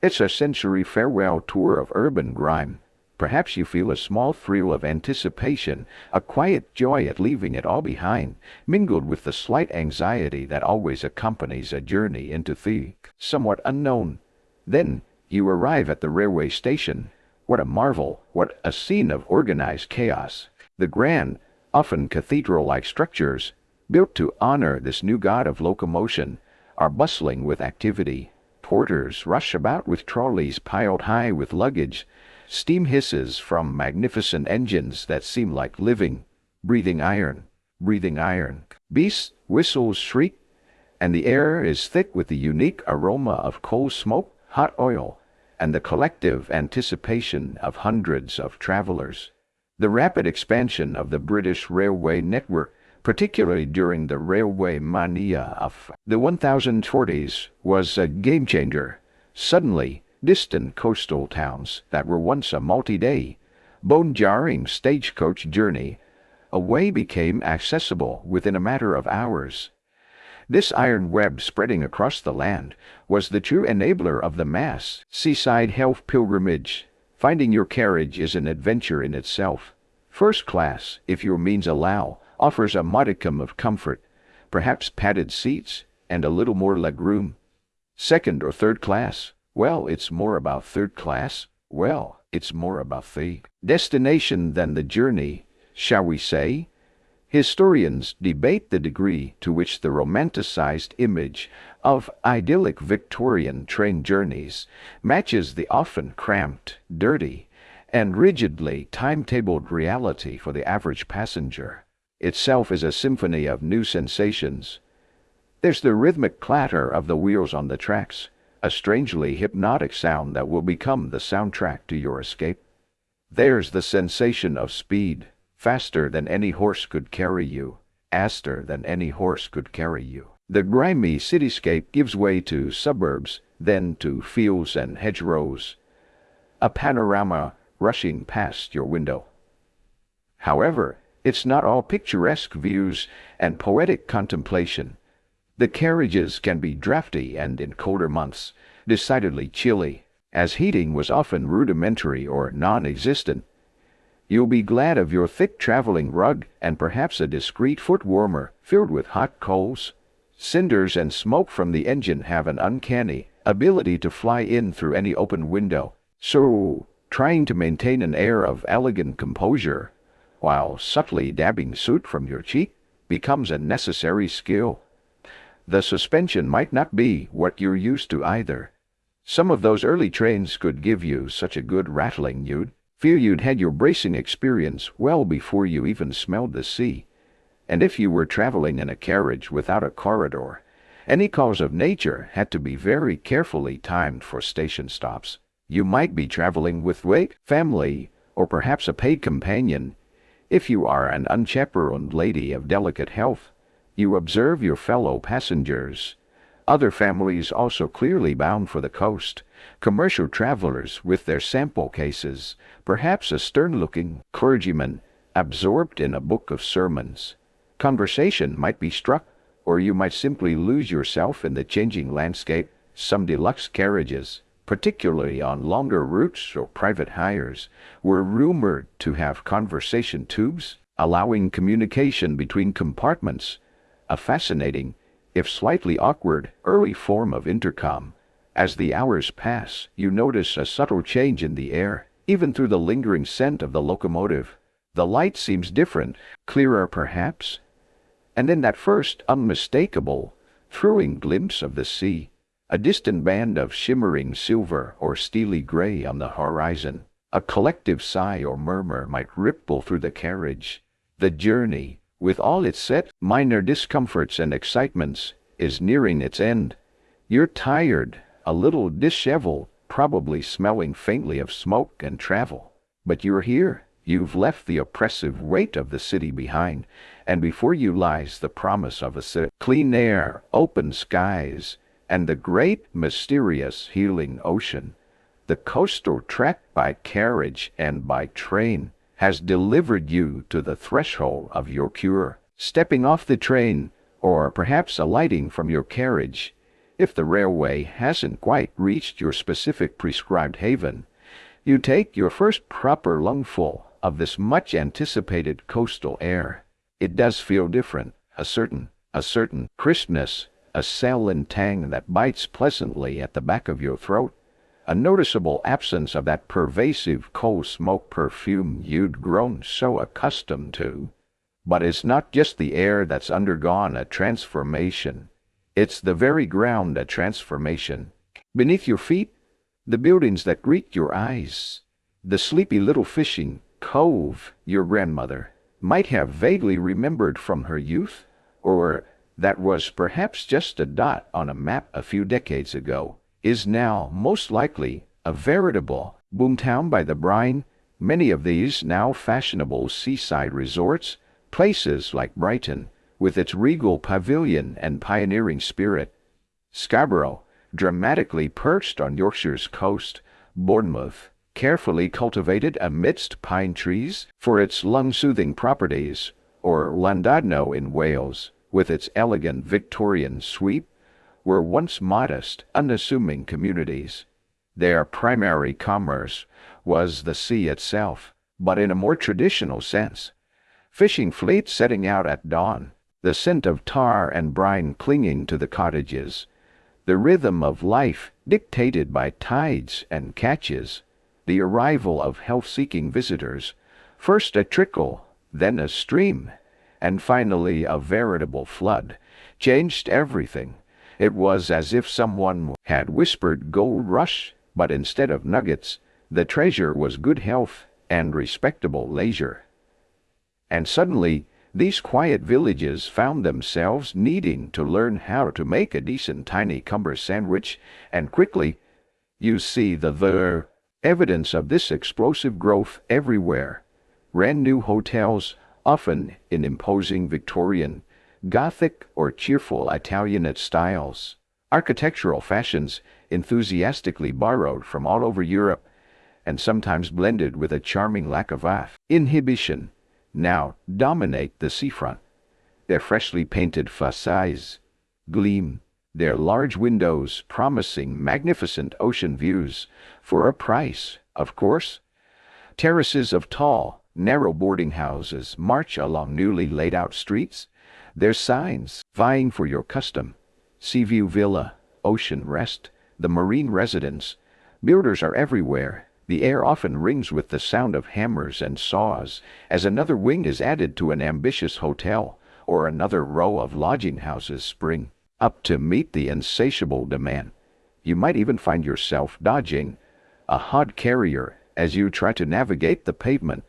It's a sensory farewell tour of urban grime. Perhaps you feel a small thrill of anticipation, a quiet joy at leaving it all behind, mingled with the slight anxiety that always accompanies a journey into the somewhat unknown. Then you arrive at the railway station. What a marvel, what a scene of organized chaos. The grand, often cathedral-like structures, built to honor this new god of locomotion, are bustling with activity. Porters rush about with trolleys piled high with luggage. Steam hisses from magnificent engines that seem like living, breathing iron. Beasts, whistles shriek, and the air is thick with the unique aroma of coal smoke, hot oil, and the collective anticipation of hundreds of travelers. The rapid expansion of the British railway network, particularly during the railway mania of the 1040s, was a game-changer. Suddenly, distant coastal towns that were once a multi-day, bone-jarring stagecoach journey away became accessible within a matter of hours. This iron web spreading across the land was the true enabler of the mass seaside health pilgrimage. Finding your carriage is an adventure in itself. First class, if your means allow, offers a modicum of comfort, perhaps padded seats and a little more legroom. Second or third class, well, it's more about third class. Well, it's more about the destination than the journey, shall we say? Historians debate the degree to which the romanticized image of idyllic Victorian train journeys matches the often cramped, dirty, and rigidly timetabled reality for the average passenger. Itself is a symphony of new sensations. There's the rhythmic clatter of the wheels on the tracks, a strangely hypnotic sound that will become the soundtrack to your escape. There's the sensation of speed, faster than any horse could carry you, faster than any horse could carry you. The grimy cityscape gives way to suburbs, then to fields and hedgerows, a panorama rushing past your window. However, it's not all picturesque views and poetic contemplation. The carriages can be drafty and, in colder months, decidedly chilly, as heating was often rudimentary or non-existent. You'll be glad of your thick traveling rug and perhaps a discreet foot warmer filled with hot coals. Cinders and smoke from the engine have an uncanny ability to fly in through any open window, so trying to maintain an air of elegant composure while subtly dabbing soot from your cheek becomes a necessary skill. The suspension might not be what you're used to either. Some of those early trains could give you such a good rattling you'd feel you'd had your bracing experience well before you even smelled the sea. And if you were traveling in a carriage without a corridor, any calls of nature had to be very carefully timed for station stops. You might be traveling with family, or perhaps a paid companion. If you are an unchaperoned lady of delicate health, you observe your fellow passengers. Other families also clearly bound for the coast, commercial travelers with their sample cases, perhaps a stern-looking clergyman absorbed in a book of sermons. Conversation might be struck, or you might simply lose yourself in the changing landscape. Some deluxe carriages, particularly on longer routes or private hires, were rumored to have conversation tubes, allowing communication between compartments, a fascinating, if slightly awkward, early form of intercom. As the hours pass, you notice a subtle change in the air, even through the lingering scent of the locomotive. The light seems different, clearer perhaps, and in that first unmistakable, thrilling glimpse of the sea, a distant band of shimmering silver or steely gray on the horizon, a collective sigh or murmur might ripple through the carriage. The journey, with all its minor discomforts and excitements, is nearing its end. You're tired, a little disheveled, probably smelling faintly of smoke and travel. But you're here. You've left the oppressive weight of the city behind, and before you lies the promise of clean air, open skies, and the great, mysterious, healing ocean. The coastal trek by carriage and by train has delivered you to the threshold of your cure. Stepping off the train, or perhaps alighting from your carriage, if the railway hasn't quite reached your specific prescribed haven, you take your first proper lungful of this much-anticipated coastal air. It does feel different, a certain crispness, a saline tang that bites pleasantly at the back of your throat, a noticeable absence of that pervasive coal smoke perfume you'd grown so accustomed to. But it's not just the air that's undergone a transformation. It's the very ground a transformation. Beneath your feet, the buildings that greet your eyes, the sleepy little fishing cove your grandmother might have vaguely remembered from her youth, or that was perhaps just a dot on a map a few decades ago, is now most likely a veritable boomtown by the brine. Many of these now fashionable seaside resorts, places like Brighton, with its regal pavilion and pioneering spirit, Scarborough, dramatically perched on Yorkshire's coast, Bournemouth, carefully cultivated amidst pine trees for its lung-soothing properties, or Llandudno in Wales, with its elegant Victorian sweep, were once modest, unassuming communities. Their primary commerce was the sea itself, but in a more traditional sense. Fishing fleets setting out at dawn, the scent of tar and brine clinging to the cottages, the rhythm of life dictated by tides and catches, the arrival of health-seeking visitors, first a trickle, then a stream, and finally a veritable flood, changed everything. It was as if someone had whispered gold rush, but instead of nuggets, the treasure was good health and respectable leisure. And suddenly, these quiet villages found themselves needing to learn how to make a decent tiny cumber sandwich, and quickly, you see the evidence of this explosive growth everywhere. Brand new hotels, often in imposing Victorian, Gothic, or cheerful Italianate styles. Architectural fashions enthusiastically borrowed from all over Europe, and sometimes blended with a charming lack of inhibition, now dominate the seafront. Their freshly painted facades gleam, their large windows promising magnificent ocean views, for a price, of course. Terraces of tall, narrow boarding houses march along newly laid-out streets, their signs vying for your custom. Seaview Villa, Ocean Rest, the Marine Residence. Builders are everywhere, The air often rings with the sound of hammers and saws as another wing is added to an ambitious hotel, or another row of lodging houses spring up to meet the insatiable demand. You might even find yourself dodging a hod carrier as you try to navigate the pavement.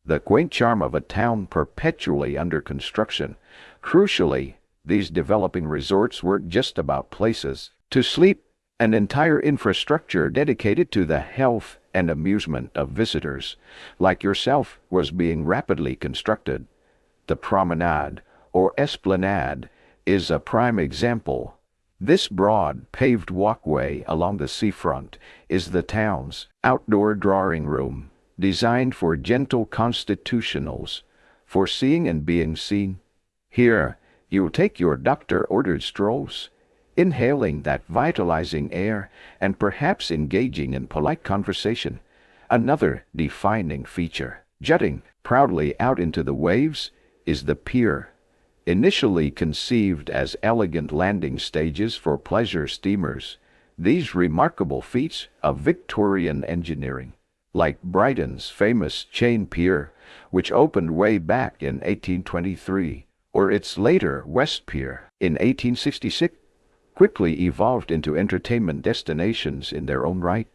The quaint charm of a town perpetually under construction. Crucially, these developing resorts weren't just about places to sleep. An entire infrastructure dedicated to the health and amusement of visitors, like yourself, was being rapidly constructed. The promenade, or esplanade, is a prime example. This broad, paved walkway along the seafront is the town's outdoor drawing room, designed for gentle constitutionals, for seeing and being seen. Here, you'll take your doctor-ordered strolls, inhaling that vitalizing air and perhaps engaging in polite conversation. Another defining feature, jutting proudly out into the waves, is the pier. Initially conceived as elegant landing stages for pleasure steamers, these remarkable feats of Victorian engineering, like Brighton's famous Chain Pier, which opened way back in 1823, or its later West Pier in 1866, quickly evolved into entertainment destinations in their own right.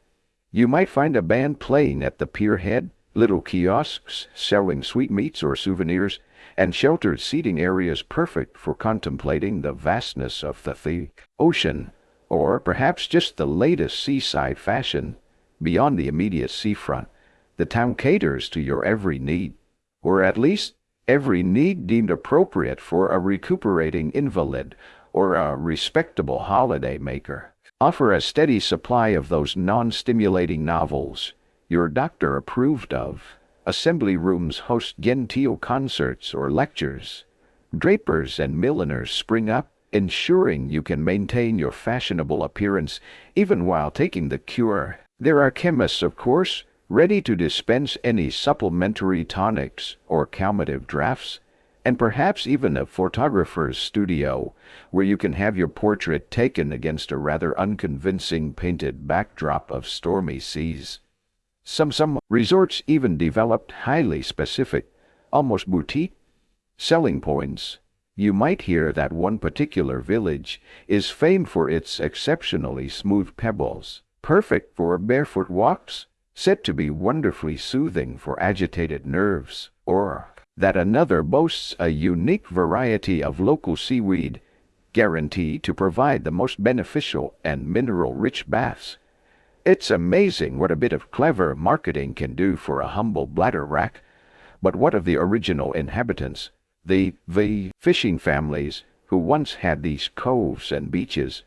You might find a band playing at the pier head, little kiosks selling sweetmeats or souvenirs, and sheltered seating areas perfect for contemplating the vastness of the ocean, or perhaps just the latest seaside fashion. Beyond the immediate seafront, the town caters to your every need, or at least every need deemed appropriate for a recuperating invalid or a respectable holiday maker. Offer a steady supply of those non-stimulating novels your doctor approved of. Assembly rooms host genteel concerts or lectures. Drapers and milliners spring up, ensuring you can maintain your fashionable appearance even while taking the cure. There are chemists, of course, ready to dispense any supplementary tonics or calmative drafts, and perhaps even a photographer's studio where you can have your portrait taken against a rather unconvincing painted backdrop of stormy seas. Some resorts even developed highly specific, almost boutique, selling points. You might hear that one particular village is famed for its exceptionally smooth pebbles, perfect for barefoot walks, said to be wonderfully soothing for agitated nerves, or that another boasts a unique variety of local seaweed, guaranteed to provide the most beneficial and mineral-rich baths. It's amazing what a bit of clever marketing can do for a humble bladder wrack. But what of the original inhabitants, the fishing families who once had these coves and beaches,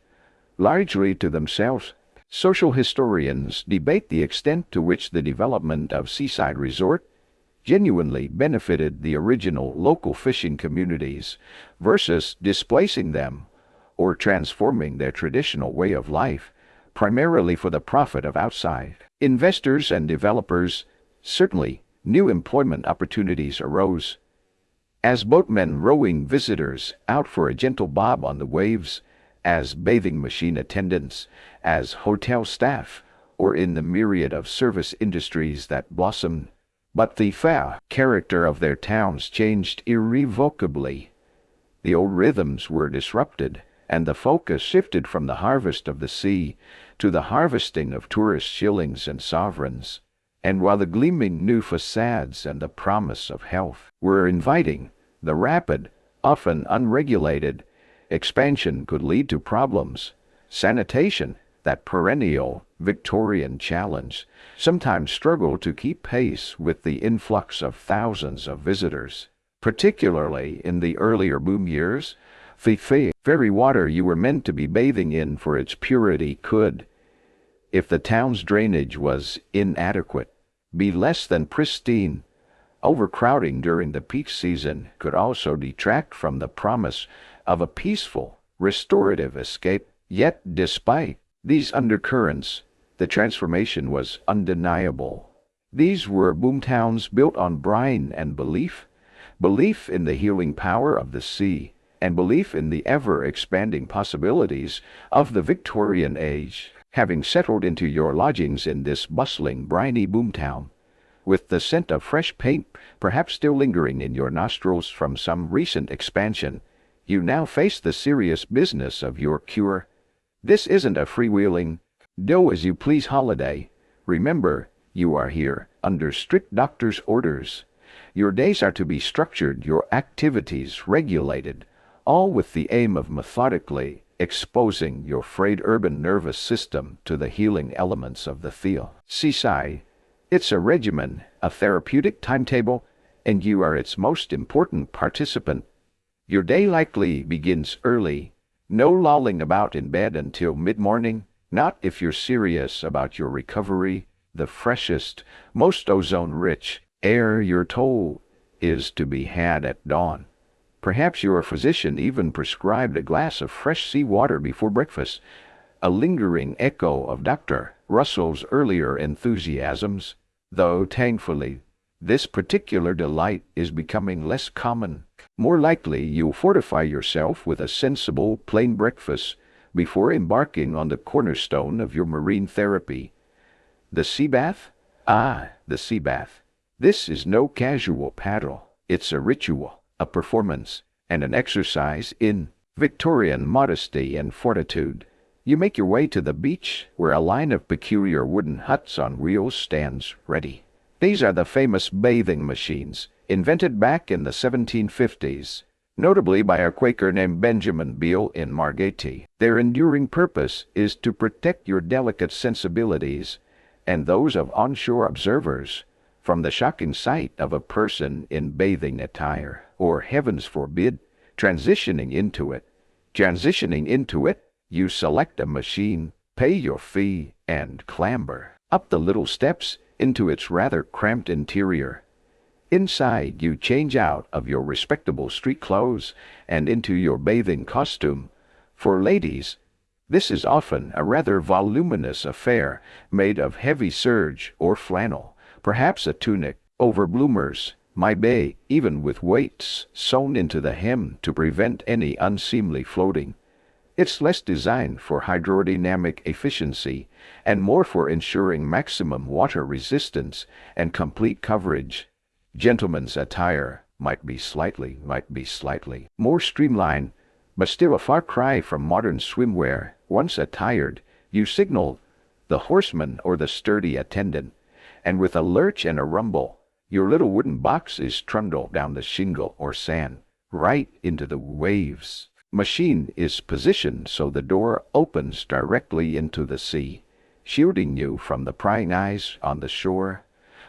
largely to themselves? Social historians debate the extent to which the development of seaside resort genuinely benefited the original local fishing communities versus displacing them or transforming their traditional way of life, primarily for the profit of outside investors and developers. Certainly, new employment opportunities arose. As boatmen rowing visitors out for a gentle bob on the waves, as bathing machine attendants, as hotel staff, or in the myriad of service industries that blossomed. But the character of their towns changed irrevocably. The old rhythms were disrupted, and the focus shifted from the harvest of the sea to the harvesting of tourist shillings and sovereigns. And while the gleaming new facades and the promise of health were inviting, the rapid, often unregulated, expansion could lead to problems. Sanitation, that perennial Victorian challenge, sometimes struggled to keep pace with the influx of thousands of visitors. Particularly in the earlier boom years, the very water you were meant to be bathing in for its purity could, if the town's drainage was inadequate, be less than pristine. Overcrowding during the peak season could also detract from the promise of a peaceful, restorative escape. Yet, despite these undercurrents, the transformation was undeniable. These were boomtowns built on brine and belief in the healing power of the sea, and belief in the ever-expanding possibilities of the Victorian age. Having settled into your lodgings in this bustling, briny boomtown, with the scent of fresh paint perhaps still lingering in your nostrils from some recent expansion, you now face the serious business of your cure. This isn't a freewheeling, do-as-you-please holiday. Remember, you are here under strict doctor's orders. Your days are to be structured, your activities regulated, all with the aim of methodically exposing your frayed urban nervous system to the healing elements of the seaside. It's a regimen, a therapeutic timetable, and you are its most important participant. Your day likely begins early. No lolling about in bed until mid-morning, not if you're serious about your recovery. The freshest, most ozone-rich air you're told is to be had at dawn. Perhaps your physician even prescribed a glass of fresh seawater before breakfast, a lingering echo of Dr. Russell's earlier enthusiasms, though thankfully this particular delight is becoming less common. More likely you'll fortify yourself with a sensible, plain breakfast before embarking on the cornerstone of your marine therapy. The sea bath? Ah, the sea bath. This is no casual paddle. It's a ritual, a performance, and an exercise in Victorian modesty and fortitude. You make your way to the beach, where a line of peculiar wooden huts on wheels stands ready. These are the famous bathing machines, invented back in the 1750s, notably by a Quaker named Benjamin Beale in Margate. Their enduring purpose is to protect your delicate sensibilities and those of onshore observers from the shocking sight of a person in bathing attire, or, heavens forbid, transitioning into it. You select a machine, pay your fee, and clamber up the little steps into its rather cramped interior. Inside, you change out of your respectable street clothes and into your bathing costume. For ladies, this is often a rather voluminous affair made of heavy serge or flannel, perhaps a tunic, over bloomers, even with weights sewn into the hem to prevent any unseemly floating. It's less designed for hydrodynamic efficiency and more for ensuring maximum water resistance and complete coverage. Gentlemen's attire might be slightly more streamlined, but still a far cry from modern swimwear. Once attired, you signal the horseman or the sturdy attendant, and with a lurch and a rumble, your little wooden box is trundled down the shingle or sand, right into the waves. Machine is positioned so the door opens directly into the sea, shielding you from the prying eyes on the shore.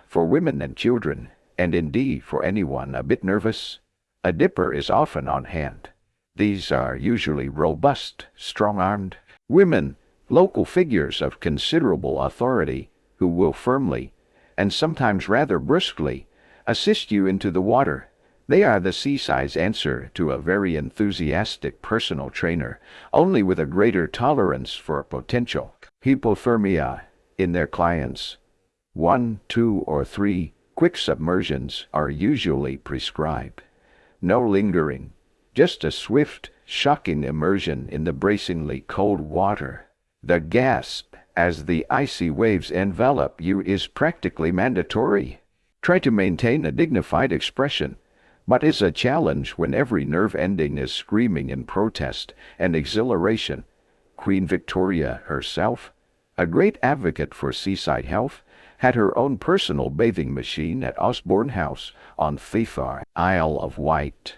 For women and children, and indeed for anyone a bit nervous, a dipper is often on hand. These are usually robust, strong-armed women, local figures of considerable authority, who will firmly, and sometimes rather brusquely, assist you into the water. They are the seaside's answer to a very enthusiastic personal trainer, only with a greater tolerance for potential hypothermia in their clients. 1, 2, or 3 quick submersions are usually prescribed. No lingering, just a swift, shocking immersion in the bracingly cold water. The gasp as the icy waves envelop you is practically mandatory. Try to maintain a dignified expression, but it's a challenge when every nerve ending is screaming in protest and exhilaration. Queen Victoria herself, a great advocate for seaside health, had her own personal bathing machine at Osborne House on Thethar, Isle of Wight.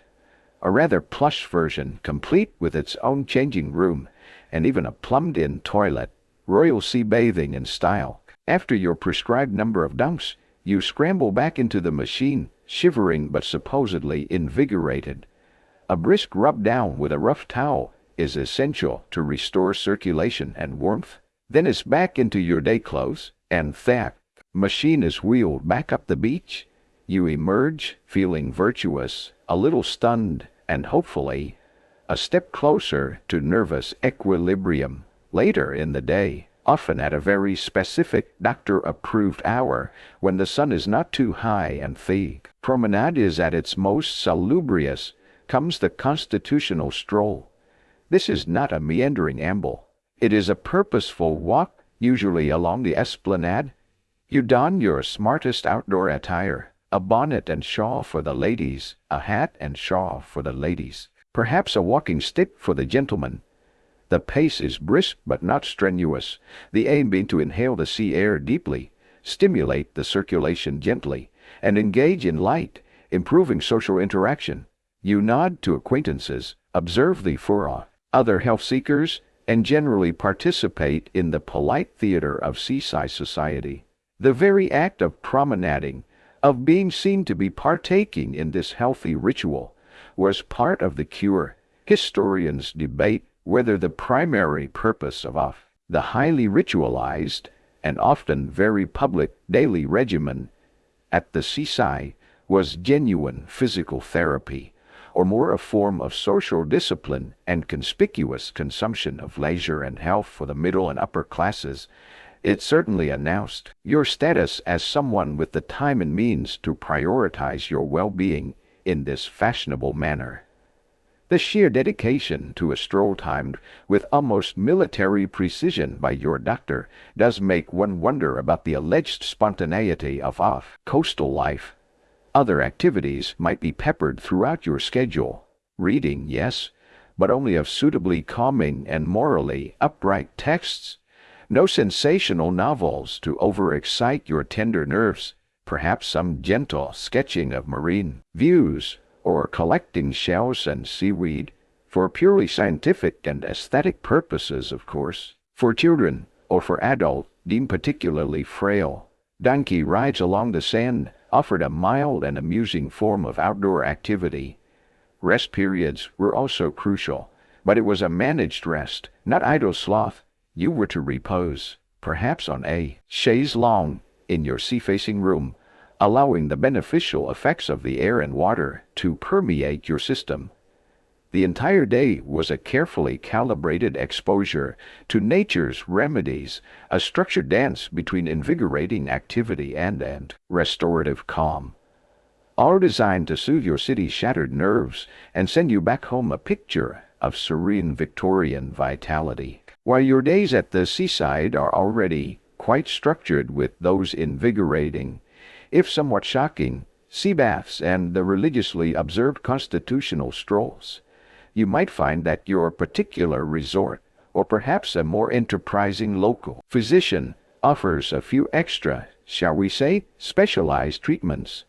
A rather plush version, complete with its own changing room and even a plumbed-in toilet. Royal sea bathing in style. After your prescribed number of dunks, you scramble back into the machine, shivering but supposedly invigorated. A brisk rub down with a rough towel is essential to restore circulation and warmth. Then it's back into your day clothes, and the machine is wheeled back up the beach. You emerge feeling virtuous, a little stunned, and hopefully a step closer to nervous equilibrium. Later in the day, often at a very specific doctor-approved hour when the sun is not too high and the promenade is at its most salubrious, comes the constitutional stroll. This is not a meandering amble. It is a purposeful walk, usually along the esplanade. You don your smartest outdoor attire, a bonnet and shawl for the ladies, a hat and shawl for the ladies, perhaps a walking stick for the gentlemen. The pace is brisk but not strenuous, the aim being to inhale the sea air deeply, stimulate the circulation gently, and engage in light, improving social interaction. You nod to acquaintances, observe the furrow, other health seekers, and generally participate in the polite theater of seaside society. The very act of promenading, of being seen to be partaking in this healthy ritual, was part of the cure. Historians debate whether the primary purpose of the highly ritualized and often very public daily regimen at the seaside was genuine physical therapy, or more a form of social discipline and conspicuous consumption of leisure and health for the middle and upper classes. It certainly announced your status as someone with the time and means to prioritize your well-being in this fashionable manner. The sheer dedication to a stroll timed with almost military precision by your doctor does make one wonder about the alleged spontaneity of coastal life. Other activities might be peppered throughout your schedule. Reading, yes, but only of suitably calming and morally upright texts. No sensational novels to overexcite your tender nerves. Perhaps some gentle sketching of marine views, or collecting shells and seaweed, for purely scientific and aesthetic purposes, of course. For children, or for adults deemed particularly frail, donkey rides along the sand offered a mild and amusing form of outdoor activity. Rest periods were also crucial, but it was a managed rest, not idle sloth. You were to repose, perhaps on a chaise longue, in your sea-facing room, allowing the beneficial effects of the air and water to permeate your system. The entire day was a carefully calibrated exposure to nature's remedies, a structured dance between invigorating activity and restorative calm, all designed to soothe your city's shattered nerves and send you back home a picture of serene Victorian vitality. While your days at the seaside are already quite structured with those invigorating, if somewhat shocking, sea baths and the religiously observed constitutional strolls, you might find that your particular resort, or perhaps a more enterprising local physician, offers a few extra, shall we say, specialized treatments.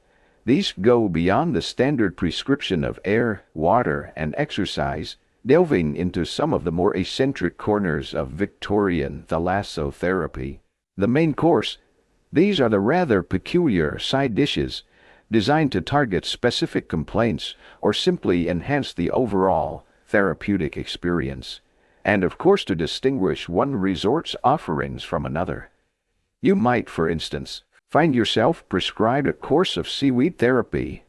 These go beyond the standard prescription of air, water, and exercise, delving into some of the more eccentric corners of Victorian thalassotherapy. The main course. These are the rather peculiar side dishes, designed to target specific complaints or simply enhance the overall therapeutic experience, and of course to distinguish one resort's offerings from another. You might, for instance, find yourself prescribed a course of seaweed therapy.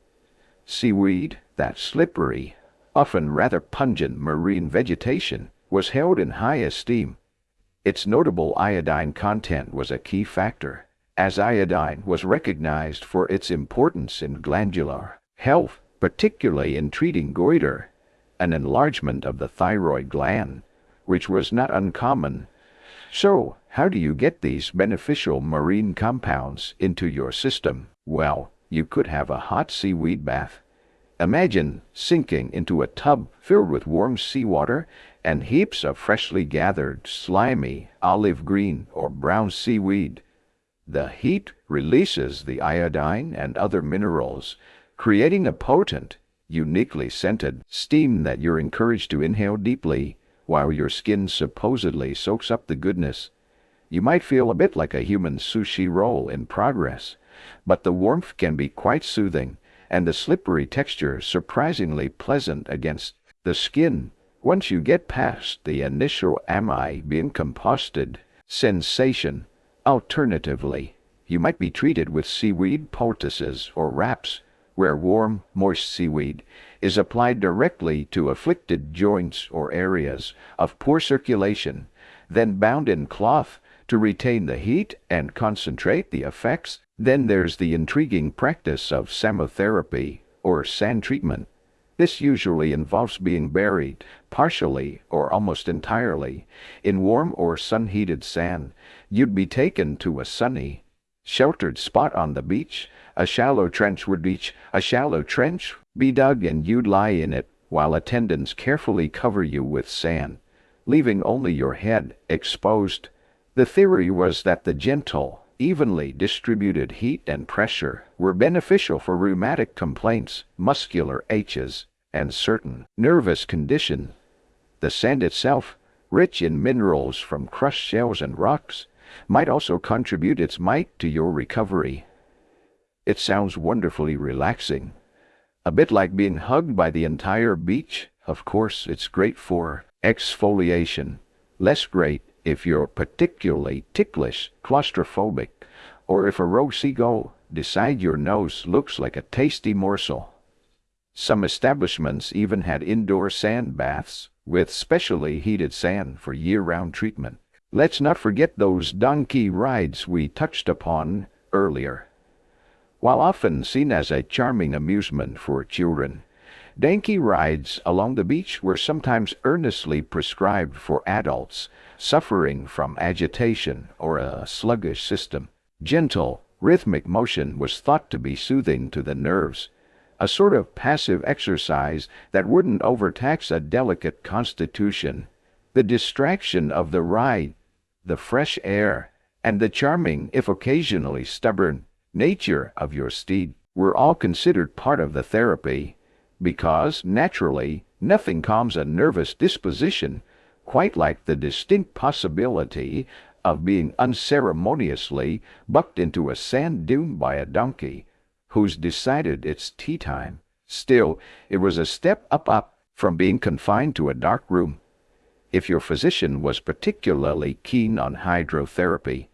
Seaweed, that slippery, often rather pungent marine vegetation, was held in high esteem. Its notable iodine content was a key factor, as iodine was recognized for its importance in glandular health, particularly in treating goiter, an enlargement of the thyroid gland, which was not uncommon. So, how do you get these beneficial marine compounds into your system? Well, you could have a hot seaweed bath. Imagine sinking into a tub filled with warm seawater and heaps of freshly gathered, slimy, olive green or brown seaweed. The heat releases the iodine and other minerals, creating a potent, uniquely scented steam that you're encouraged to inhale deeply, while your skin supposedly soaks up the goodness. You might feel a bit like a human sushi roll in progress, but the warmth can be quite soothing, and the slippery texture surprisingly pleasant against the skin once you get past the initial "am I being composted" sensation. Alternatively, you might be treated with seaweed poultices or wraps, where warm, moist seaweed is applied directly to afflicted joints or areas of poor circulation, then bound in cloth to retain the heat and concentrate the effects. Then there's the intriguing practice of samotherapy, or sand treatment. This usually involves being buried, partially or almost entirely, in warm or sun-heated sand. You'd be taken to a sunny, sheltered spot on the beach. A shallow trench be dug and you'd lie in it while attendants carefully cover you with sand, leaving only your head exposed. The theory was that the gentle, evenly distributed heat and pressure were beneficial for rheumatic complaints, muscular aches, and certain nervous conditions. The sand itself, rich in minerals from crushed shells and rocks, might also contribute its might to your recovery. It sounds wonderfully relaxing. A bit like being hugged by the entire beach. Of course, it's great for exfoliation. Less great if you're particularly ticklish, claustrophobic, or if a rogue seagull beside your nose looks like a tasty morsel. Some establishments even had indoor sand baths with specially heated sand for year-round treatment. Let's not forget those donkey rides we touched upon earlier. While often seen as a charming amusement for children, donkey rides along the beach were sometimes earnestly prescribed for adults suffering from agitation or a sluggish system. Gentle, rhythmic motion was thought to be soothing to the nerves, a sort of passive exercise that wouldn't overtax a delicate constitution. The distraction of the ride, the fresh air, and the charming, if occasionally stubborn, nature of your steed were all considered part of the therapy, because, naturally, nothing calms a nervous disposition quite like the distinct possibility of being unceremoniously bucked into a sand dune by a donkey who's decided it's tea time. Still, it was a step up from being confined to a dark room. If your physician was particularly keen on hydrotherapy,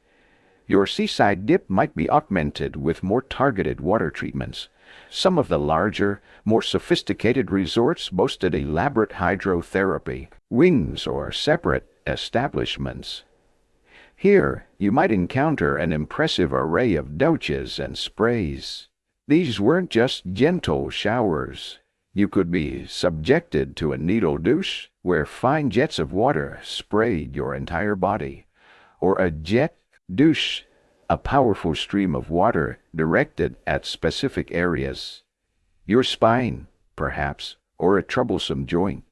your seaside dip might be augmented with more targeted water treatments. Some of the larger, more sophisticated resorts boasted elaborate hydrotherapy wings or separate establishments. Here, you might encounter an impressive array of douches and sprays. These weren't just gentle showers. You could be subjected to a needle douche where fine jets of water sprayed your entire body, or a jet douche, a powerful stream of water directed at specific areas. Your spine, perhaps, or a troublesome joint.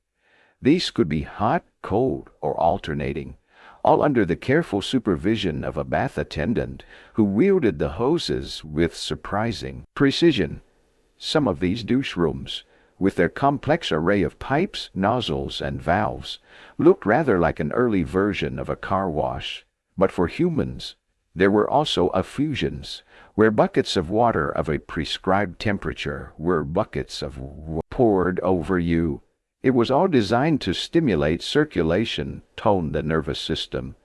These could be hot, cold, or alternating, all under the careful supervision of a bath attendant who wielded the hoses with surprising precision. Some of these douche rooms, with their complex array of pipes, nozzles, and valves, looked rather like an early version of a car wash. But for humans, there were also effusions, where buckets of water of a prescribed temperature were buckets of poured over you. It was all designed to stimulate circulation, tone the nervous system,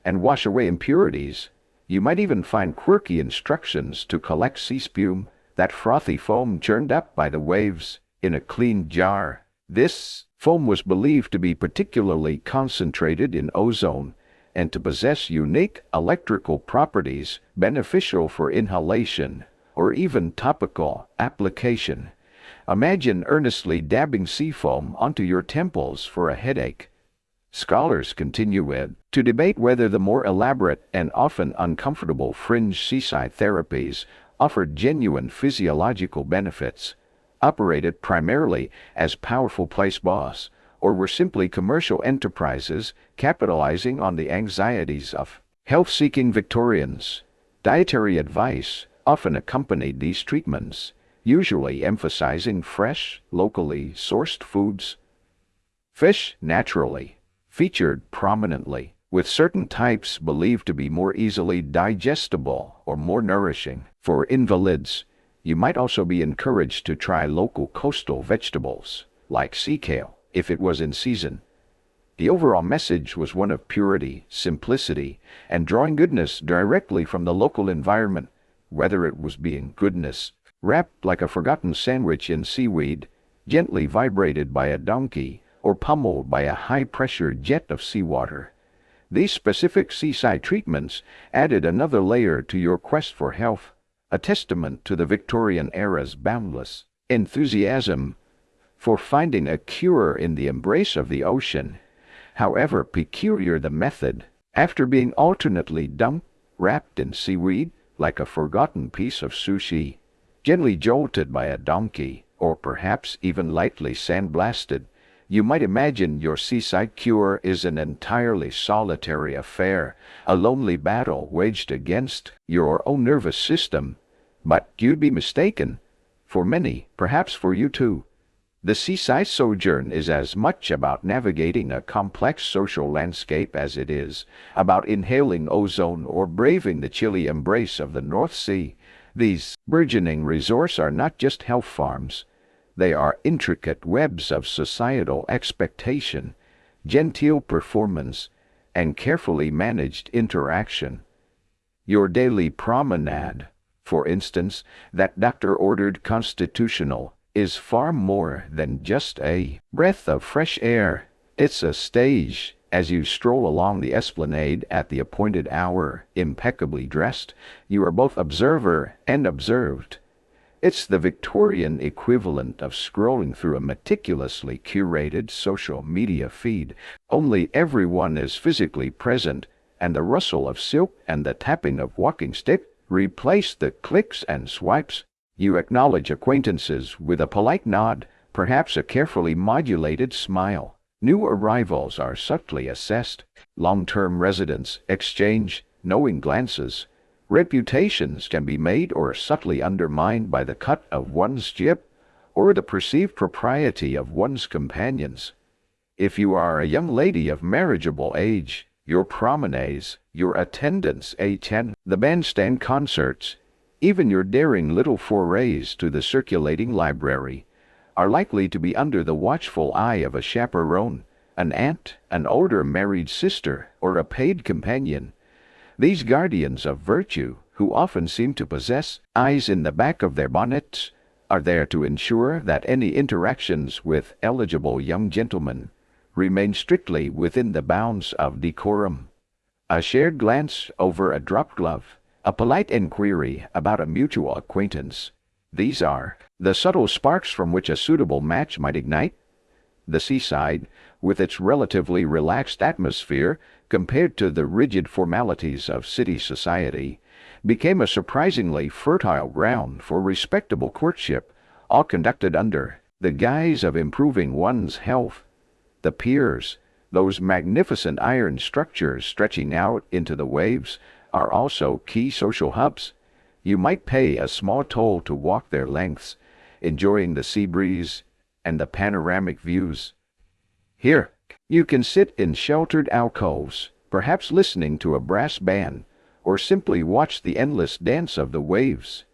and wash away impurities. You might even find quirky instructions to collect sea spume, that frothy foam churned up by the waves, in a clean jar. This foam was believed to be particularly concentrated in ozone and to possess unique electrical properties beneficial for inhalation or even topical application. Imagine earnestly dabbing seafoam onto your temples for a headache. Scholars continue to debate whether the more elaborate and often uncomfortable fringe seaside therapies offered genuine physiological benefits, operated primarily as powerful place boss, or were simply commercial enterprises capitalizing on the anxieties of health-seeking Victorians. Dietary advice often accompanied these treatments, usually emphasizing fresh, locally sourced foods. Fish, naturally, featured prominently, with certain types believed to be more easily digestible or more nourishing. For invalids, you might also be encouraged to try local coastal vegetables, like sea kale, if it was in season. The overall message was one of purity, simplicity, and drawing goodness directly from the local environment, whether it was being goodness wrapped like a forgotten sandwich in seaweed, gently vibrated by a donkey, or pummeled by a high-pressure jet of seawater. These specific seaside treatments added another layer to your quest for health, a testament to the Victorian era's boundless enthusiasm for finding a cure in the embrace of the ocean. However peculiar the method, after being alternately dunked, wrapped in seaweed, like a forgotten piece of sushi, gently jolted by a donkey, or perhaps even lightly sandblasted, you might imagine your seaside cure is an entirely solitary affair, a lonely battle waged against your own nervous system. But you'd be mistaken. For many, perhaps for you too, the seaside sojourn is as much about navigating a complex social landscape as it is about inhaling ozone or braving the chilly embrace of the North Sea. These burgeoning resorts are not just health farms. They are intricate webs of societal expectation, genteel performance, and carefully managed interaction. Your daily promenade, for instance, that doctor-ordered constitutional, is far more than just a breath of fresh air. It's a stage. As you stroll along the esplanade at the appointed hour, impeccably dressed, you are both observer and observed. It's the Victorian equivalent of scrolling through a meticulously curated social media feed, only everyone is physically present, and the rustle of silk and the tapping of walking stick replace the clicks and swipes. You acknowledge acquaintances with a polite nod, perhaps a carefully modulated smile. New arrivals are subtly assessed. Long-term residents exchange knowing glances. Reputations can be made or subtly undermined by the cut of one's jib or the perceived propriety of one's companions. If you are a young lady of marriageable age, your promenades, your attendance at the bandstand concerts, even your daring little forays to the circulating library, are likely to be under the watchful eye of a chaperone, an aunt, an older married sister, or a paid companion. These guardians of virtue, who often seem to possess eyes in the back of their bonnets, are there to ensure that any interactions with eligible young gentlemen remain strictly within the bounds of decorum. A shared glance over a dropped glove, a polite inquiry about a mutual acquaintance. These are the subtle sparks from which a suitable match might ignite. The seaside, with its relatively relaxed atmosphere compared to the rigid formalities of city society, became a surprisingly fertile ground for respectable courtship, all conducted under the guise of improving one's health. The piers, those magnificent iron structures stretching out into the waves, are also key social hubs. You might pay a small toll to walk their lengths, enjoying the sea breeze and the panoramic views. Here, you can sit in sheltered alcoves, perhaps listening to a brass band, or simply watch the endless dance of the waves.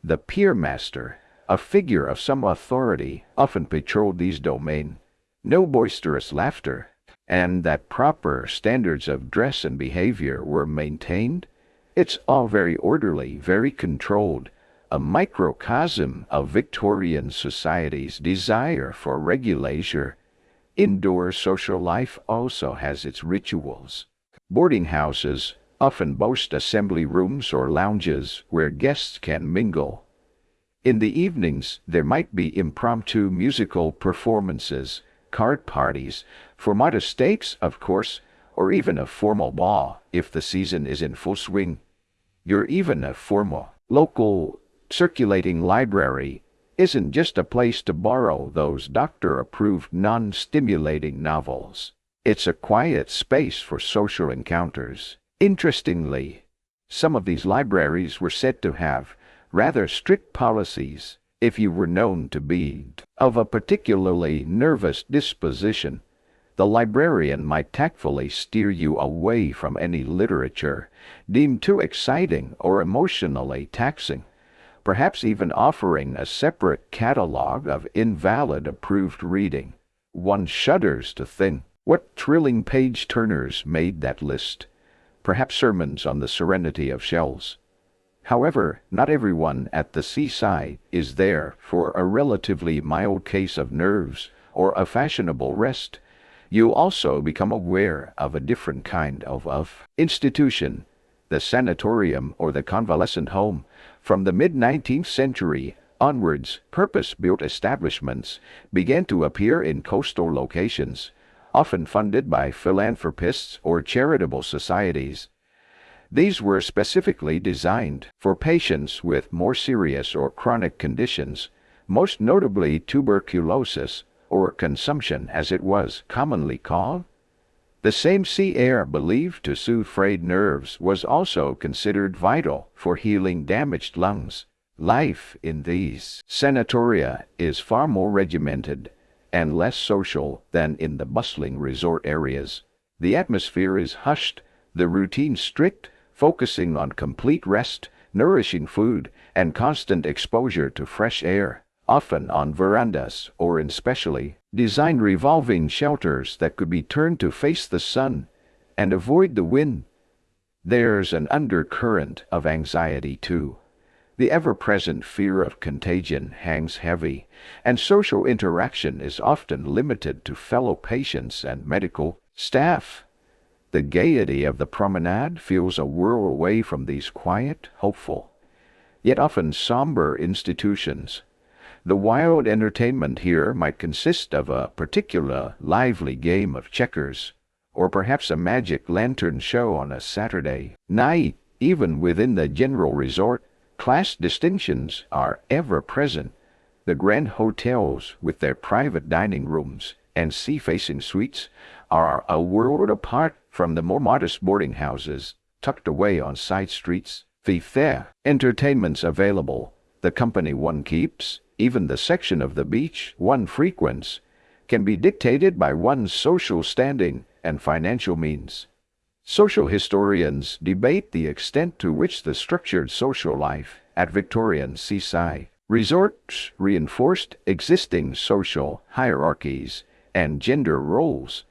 The pier master, a figure of some authority, often patrolled these domains. No boisterous laughter, and that proper standards of dress and behavior were maintained. It's all very orderly, very controlled, a microcosm of Victorian society's desire for regulation. Indoor social life also has its rituals. Boarding houses often boast assembly rooms or lounges where guests can mingle. In the evenings, there might be impromptu musical performances, card parties, for modest stakes, of course, or even a formal ball if the season is in full swing. Even a formal, local, circulating library isn't just a place to borrow those doctor-approved non-stimulating novels. It's a quiet space for social encounters. Interestingly, some of these libraries were said to have rather strict policies. If you were known to be of a particularly nervous disposition, the librarian might tactfully steer you away from any literature deemed too exciting or emotionally taxing, perhaps even offering a separate catalog of invalid approved reading. One shudders to think what thrilling page-turners made that list, perhaps sermons on the serenity of shells. However, not everyone at the seaside is there for a relatively mild case of nerves or a fashionable rest. You also become aware of a different kind of institution, the sanatorium or the convalescent home. From the mid-19th century, onwards, purpose-built establishments began to appear in coastal locations, often funded by philanthropists or charitable societies. These were specifically designed for patients with more serious or chronic conditions, most notably tuberculosis, or consumption as it was commonly called. The same sea air believed to soothe frayed nerves was also considered vital for healing damaged lungs. Life in these sanatoria is far more regimented and less social than in the bustling resort areas. The atmosphere is hushed, the routine strict, focusing on complete rest, nourishing food, and constant exposure to fresh air, often on verandas or in specially designed revolving shelters that could be turned to face the sun and avoid the wind. There's an undercurrent of anxiety, too. The ever-present fear of contagion hangs heavy, and social interaction is often limited to fellow patients and medical staff. The gaiety of the promenade feels a whirl away from these quiet, hopeful, yet often somber institutions. The wild entertainment here might consist of a particular lively game of checkers, or perhaps a magic lantern show on a Saturday night. Even within the general resort, class distinctions are ever present. The grand hotels, with their private dining rooms and sea-facing suites, are a world apart from the more modest boarding houses tucked away on side streets. The fair entertainments available, the company one keeps, even the section of the beach one frequents, can be dictated by one's social standing and financial means. Social historians debate the extent to which the structured social life at Victorian seaside resorts reinforced existing social hierarchies and gender roles,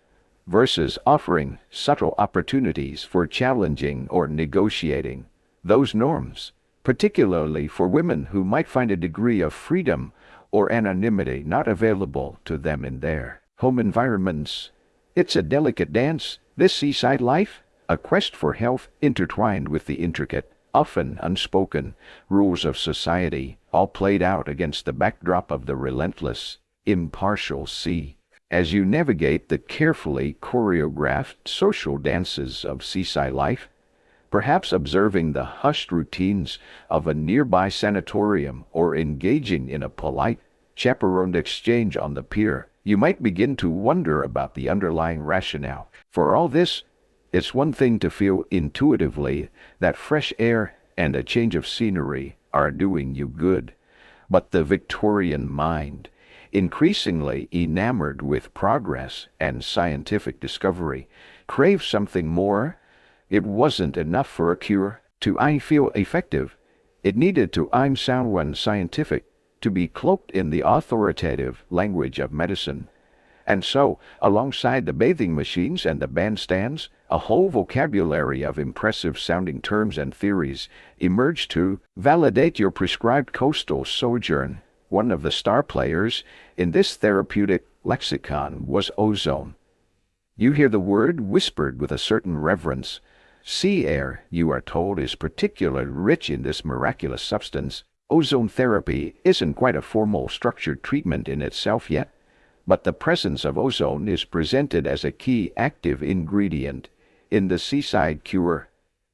versus offering subtle opportunities for challenging or negotiating those norms, particularly for women who might find a degree of freedom or anonymity not available to them in their home environments. It's a delicate dance, this seaside life, a quest for health intertwined with the intricate, often unspoken, rules of society, all played out against the backdrop of the relentless, impartial sea. As you navigate the carefully choreographed social dances of seaside life, perhaps observing the hushed routines of a nearby sanatorium or engaging in a polite, chaperoned exchange on the pier, you might begin to wonder about the underlying rationale for all this. It's one thing to feel intuitively that fresh air and a change of scenery are doing you good, but the Victorian mind, increasingly enamored with progress and scientific discovery, craves something more. It wasn't enough for a cure to feel effective. It needed to sound scientific, to be cloaked in the authoritative language of medicine. And so, alongside the bathing machines and the bandstands, a whole vocabulary of impressive-sounding terms and theories emerged to validate your prescribed coastal sojourn. One of the star players in this therapeutic lexicon was ozone. You hear the word whispered with a certain reverence. Sea air, you are told, is particularly rich in this miraculous substance. Ozone therapy isn't quite a formal structured treatment in itself yet, but the presence of ozone is presented as a key active ingredient in the seaside cure.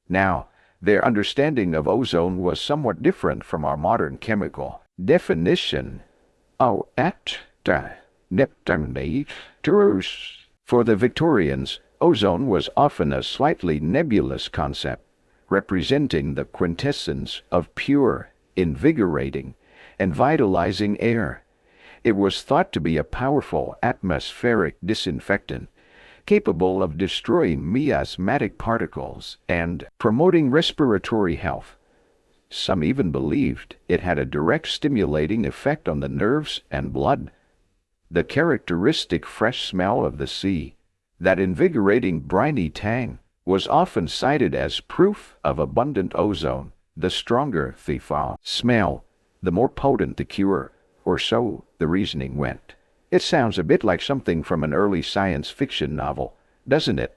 Now, their understanding of ozone was somewhat different from our modern chemical definition. For the Victorians, ozone was often a slightly nebulous concept, representing the quintessence of pure, invigorating, and vitalizing air. It was thought to be a powerful atmospheric disinfectant, capable of destroying miasmatic particles and promoting respiratory health. Some even believed it had a direct stimulating effect on the nerves and blood. The characteristic fresh smell of the sea, that invigorating briny tang, was often cited as proof of abundant ozone. The stronger the foul smell, the more potent the cure, or so the reasoning went. It sounds a bit like something from an early science fiction novel, doesn't it?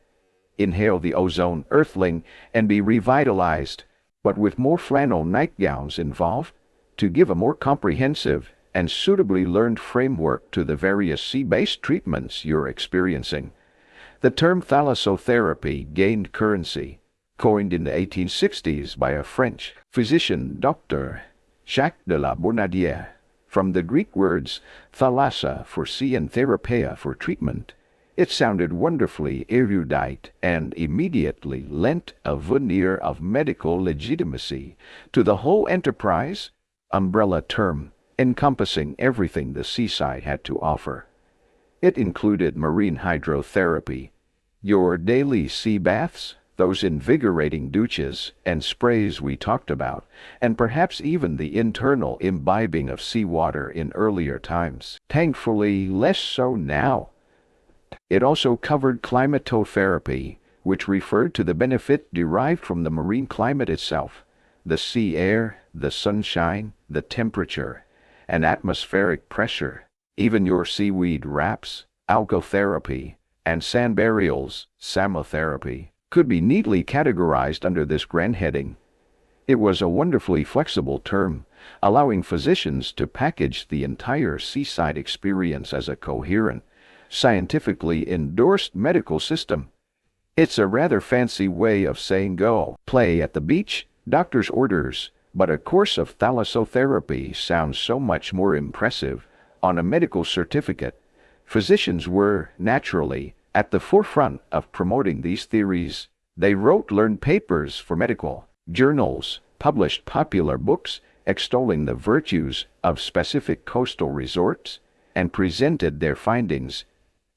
Inhale the ozone, earthling, and be revitalized. But with more flannel nightgowns involved, to give a more comprehensive and suitably learned framework to the various sea-based treatments you're experiencing. The term thalassotherapy gained currency, coined in the 1860s by a French physician, Dr. Jacques de la Bonnadière, from the Greek words thalassa for sea and therapia for treatment. It sounded wonderfully erudite and immediately lent a veneer of medical legitimacy to the whole enterprise, umbrella term encompassing everything the seaside had to offer. It included marine hydrotherapy, your daily sea baths, those invigorating douches and sprays we talked about, and perhaps even the internal imbibing of seawater in earlier times. Thankfully, less so now. It also covered climatotherapy, which referred to the benefit derived from the marine climate itself, the sea air, the sunshine, the temperature, and atmospheric pressure. Even your seaweed wraps, algotherapy, and sand burials, samotherapy, could be neatly categorized under this grand heading. It was a wonderfully flexible term, allowing physicians to package the entire seaside experience as a coherent, scientifically endorsed medical system. It's a rather fancy way of saying go play at the beach, doctor's orders, but a course of thalassotherapy sounds so much more impressive on a medical certificate. Physicians were, naturally, at the forefront of promoting these theories. They wrote learned papers for medical journals, published popular books extolling the virtues of specific coastal resorts, and presented their findings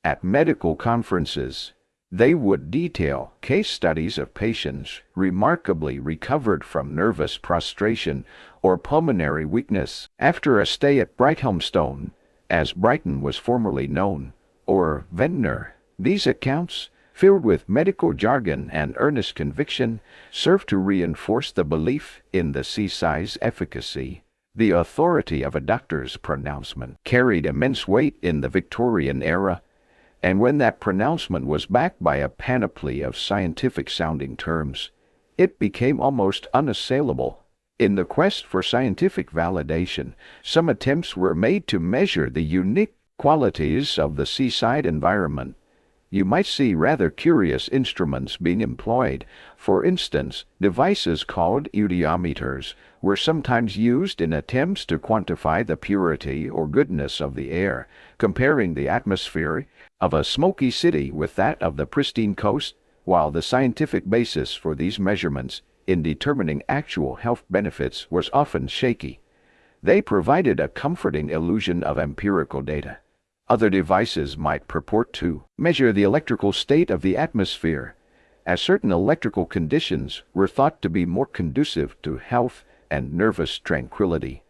at medical conferences. They would detail case studies of patients remarkably recovered from nervous prostration or pulmonary weakness after a stay at Brighthelmstone, as Brighton was formerly known, or Ventnor. These accounts, filled with medical jargon and earnest conviction, served to reinforce the belief in the seaside's efficacy. The authority of a doctor's pronouncement carried immense weight in the Victorian era, and when that pronouncement was backed by a panoply of scientific-sounding terms, it became almost unassailable. In the quest for scientific validation, some attempts were made to measure the unique qualities of the seaside environment. You might see rather curious instruments being employed. For instance, devices called eudiometers were sometimes used in attempts to quantify the purity or goodness of the air, comparing the atmosphere of a smoky city with that of the pristine coast, while the scientific basis for these measurements in determining actual health benefits was often shaky. They provided a comforting illusion of empirical data. Other devices might purport to measure the electrical state of the atmosphere, as certain electrical conditions were thought to be more conducive to health and nervous tranquility.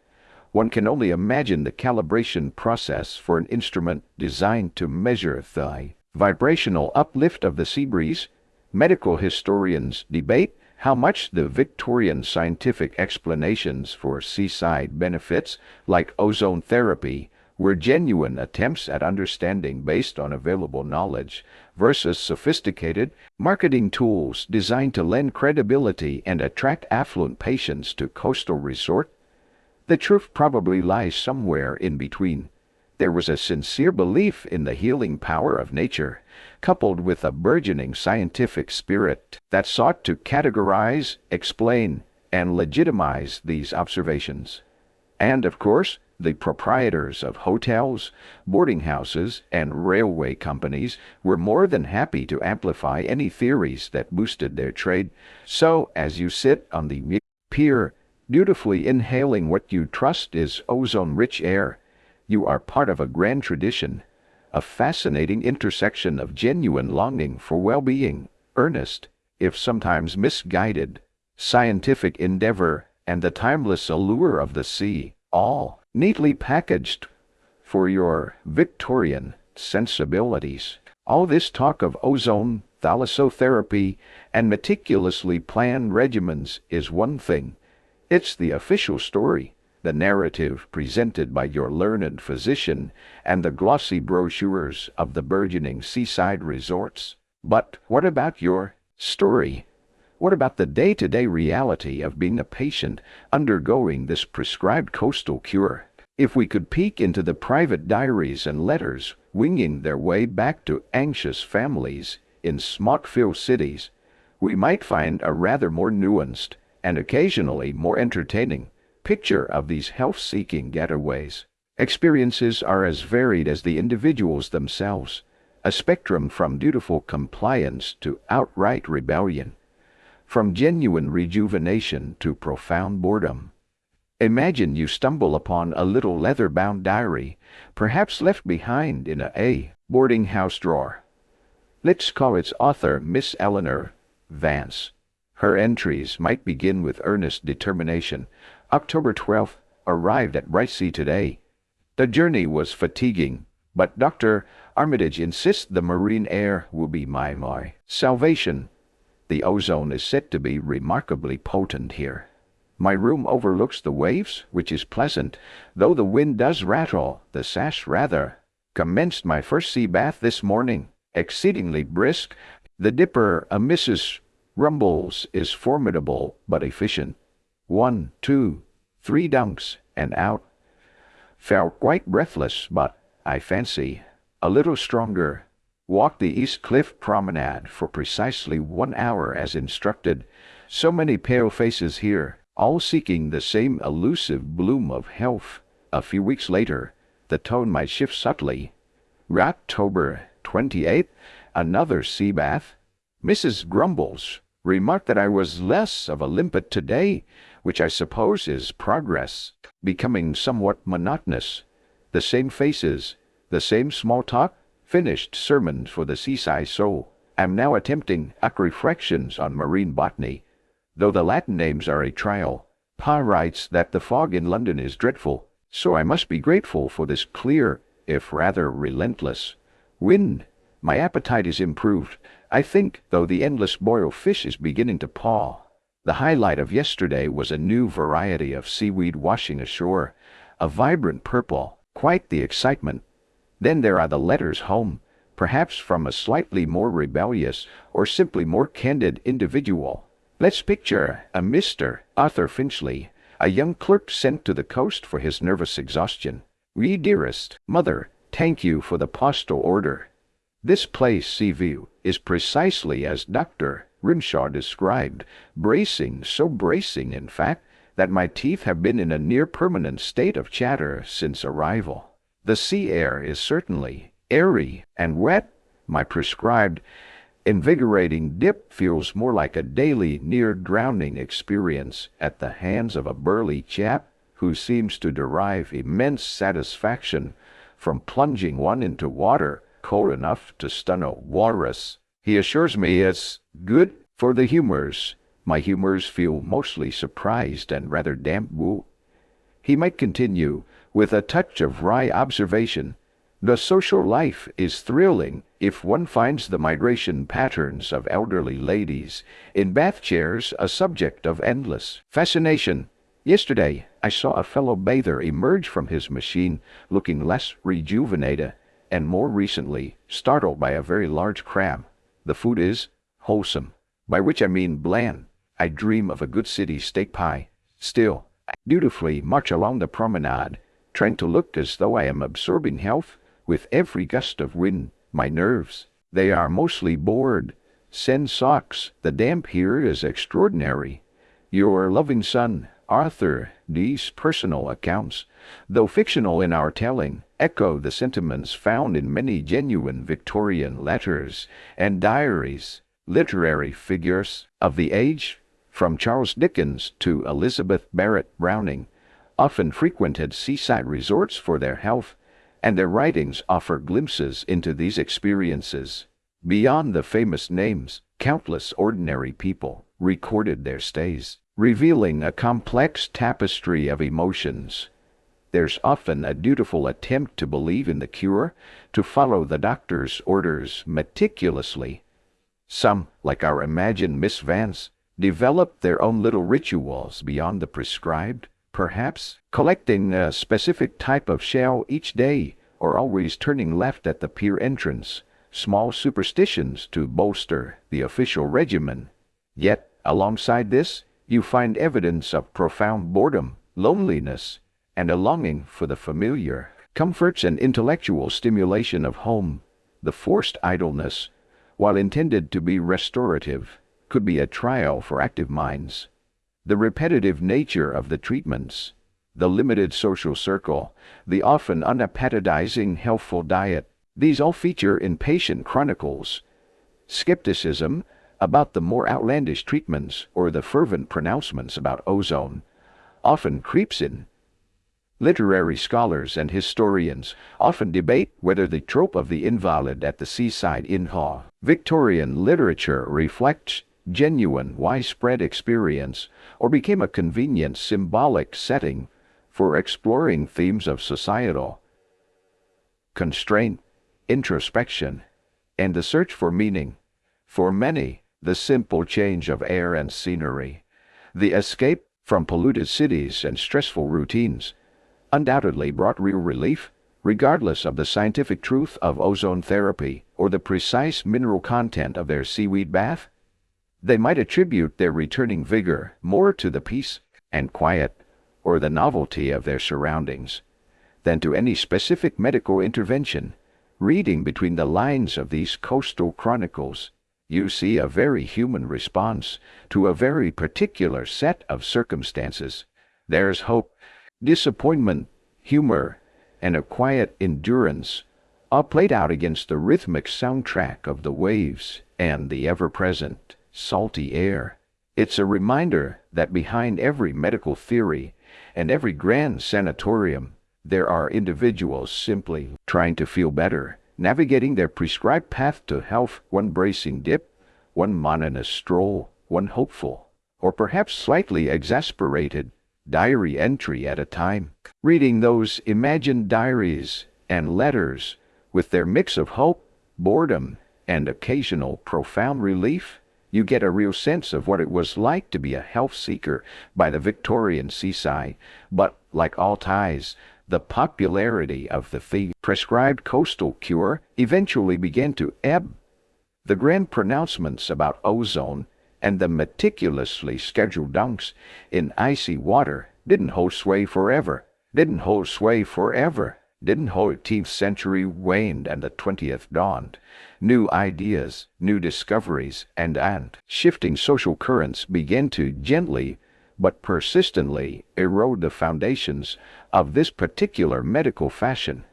One can only imagine the calibration process for an instrument designed to measure the vibrational uplift of the sea breeze. Medical historians debate how much the Victorian scientific explanations for seaside benefits, like ozone therapy, were genuine attempts at understanding based on available knowledge versus sophisticated marketing tools designed to lend credibility and attract affluent patients to coastal resort. The truth probably lies somewhere in between. There was a sincere belief in the healing power of nature, coupled with a burgeoning scientific spirit that sought to categorize, explain, and legitimize these observations. And, of course, the proprietors of hotels, boarding houses, and railway companies were more than happy to amplify any theories that boosted their trade. So, as you sit on the pier, dutifully inhaling what you trust is ozone-rich air, you are part of a grand tradition, a fascinating intersection of genuine longing for well-being, earnest, if sometimes misguided, scientific endeavor, and the timeless allure of the sea, all neatly packaged for your Victorian sensibilities. All this talk of ozone, thalassotherapy, and meticulously planned regimens is one thing. It's the official story, the narrative presented by your learned physician, and the glossy brochures of the burgeoning seaside resorts. But what about your story? What about the day-to-day reality of being a patient undergoing this prescribed coastal cure? If we could peek into the private diaries and letters winging their way back to anxious families in smog-filled cities, we might find a rather more nuanced and occasionally more entertaining picture of these health-seeking getaways. Experiences are as varied as the individuals themselves, a spectrum from dutiful compliance to outright rebellion, from genuine rejuvenation to profound boredom. Imagine you stumble upon a little leather-bound diary, perhaps left behind in a boarding house drawer. Let's call its author Miss Eleanor Vance. Her entries might begin with earnest determination. October 12th, arrived at Ricey today. The journey was fatiguing, but Dr. Armitage insists the marine air will be my salvation. The ozone is said to be remarkably potent here. My room overlooks the waves, which is pleasant, though the wind does rattle the sash rather. Commenced my first sea bath this morning, exceedingly brisk. The dipper, a Mrs. Rumbles, is formidable but efficient. 1, 2, 3 dunks, and out. Felt quite breathless, but, I fancy, a little stronger. Walked the East Cliff Promenade for precisely 1 hour as instructed. So many pale faces here, all seeking the same elusive bloom of health. A few weeks later, the tone might shift subtly. October 28th, another sea bath. Mrs. Grumbles remarked that I was less of a limpet today, which I suppose is progress, becoming somewhat monotonous. The same faces, the same small talk, finished sermons for the seaside soul. I'm now attempting reflections on marine botany, though the Latin names are a trial. Pa writes that the fog in London is dreadful, so I must be grateful for this clear, if rather relentless, wind. My appetite is improved, I think, though the endless boiled fish is beginning to pall. The highlight of yesterday was a new variety of seaweed washing ashore, a vibrant purple, quite the excitement. Then there are the letters home, perhaps from a slightly more rebellious or simply more candid individual. Let's picture a Mr. Arthur Finchley, a young clerk sent to the coast for his nervous exhaustion. Dearest Mother, thank you for the postal order. This place, Seaview, is precisely as Dr. Grimshaw described, bracing, so bracing, in fact, that my teeth have been in a near-permanent state of chatter since arrival. The sea air is certainly airy and wet. My prescribed invigorating dip feels more like a daily near-drowning experience at the hands of a burly chap who seems to derive immense satisfaction from plunging one into water cold enough to stun a walrus. He assures me it's good for the humors. My humors feel mostly surprised and rather damp wool. He might continue, with a touch of wry observation, the social life is thrilling if one finds the migration patterns of elderly ladies in bath chairs a subject of endless fascination. Yesterday, I saw a fellow bather emerge from his machine looking less rejuvenated, and more recently startled by a very large crab. The food is wholesome, by which I mean bland. I dream of a good city steak pie. Still, I dutifully march along the promenade, trying to look as though I am absorbing health with every gust of wind. My nerves, they are mostly bored. Send socks. The damp here is extraordinary. Your loving son, Arthur. These personal accounts, though fictional in our telling, echo the sentiments found in many genuine Victorian letters and diaries. Literary figures of the age, from Charles Dickens to Elizabeth Barrett Browning, often frequented seaside resorts for their health, and their writings offer glimpses into these experiences. Beyond the famous names, countless ordinary people recorded their stays, revealing a complex tapestry of emotions. There's often a dutiful attempt to believe in the cure, to follow the doctor's orders meticulously. Some, like our imagined Miss Vance, develop their own little rituals beyond the prescribed, perhaps collecting a specific type of shell each day, or always turning left at the pier entrance, small superstitions to bolster the official regimen. Yet Alongside this, you find evidence of profound boredom, loneliness, and a longing for the familiar. Comforts and intellectual stimulation of home, the forced idleness, while intended to be restorative, could be a trial for active minds. The repetitive nature of the treatments, the limited social circle, the often unappetizing healthful diet, these all feature in patient chronicles. Skepticism about the more outlandish treatments or the fervent pronouncements about ozone often creeps in. Literary scholars and historians often debate whether the trope of the invalid at the seaside inn-hall Victorian literature reflects genuine, widespread experience or became a convenient symbolic setting for exploring themes of societal constraint, introspection, and the search for meaning. For many, the simple change of air and scenery, the escape from polluted cities and stressful routines, undoubtedly brought real relief, regardless of the scientific truth of ozone therapy or the precise mineral content of their seaweed bath. They might attribute their returning vigor more to the peace and quiet or the novelty of their surroundings than to any specific medical intervention. Reading between the lines of these coastal chronicles, you see a very human response to a very particular set of circumstances. There's hope, disappointment, humor, and a quiet endurance, all played out against the rhythmic soundtrack of the waves and the ever-present, salty air. It's a reminder that behind every medical theory and every grand sanatorium, there are individuals simply trying to feel better, navigating their prescribed path to health, one bracing dip, one monotonous stroll, one hopeful, or perhaps slightly exasperated, diary entry at a time. Reading those imagined diaries and letters with their mix of hope, boredom, and occasional profound relief, you get a real sense of what it was like to be a health seeker by the Victorian seaside. But, like all ties, the popularity of the prescribed coastal cure eventually began to ebb. The grand pronouncements about ozone and the meticulously scheduled dunks in icy water didn't hold sway forever. 18th century waned and the 20th dawned. New ideas, new discoveries, and shifting social currents began to gently but persistently erode the foundations of this particular medical fashion.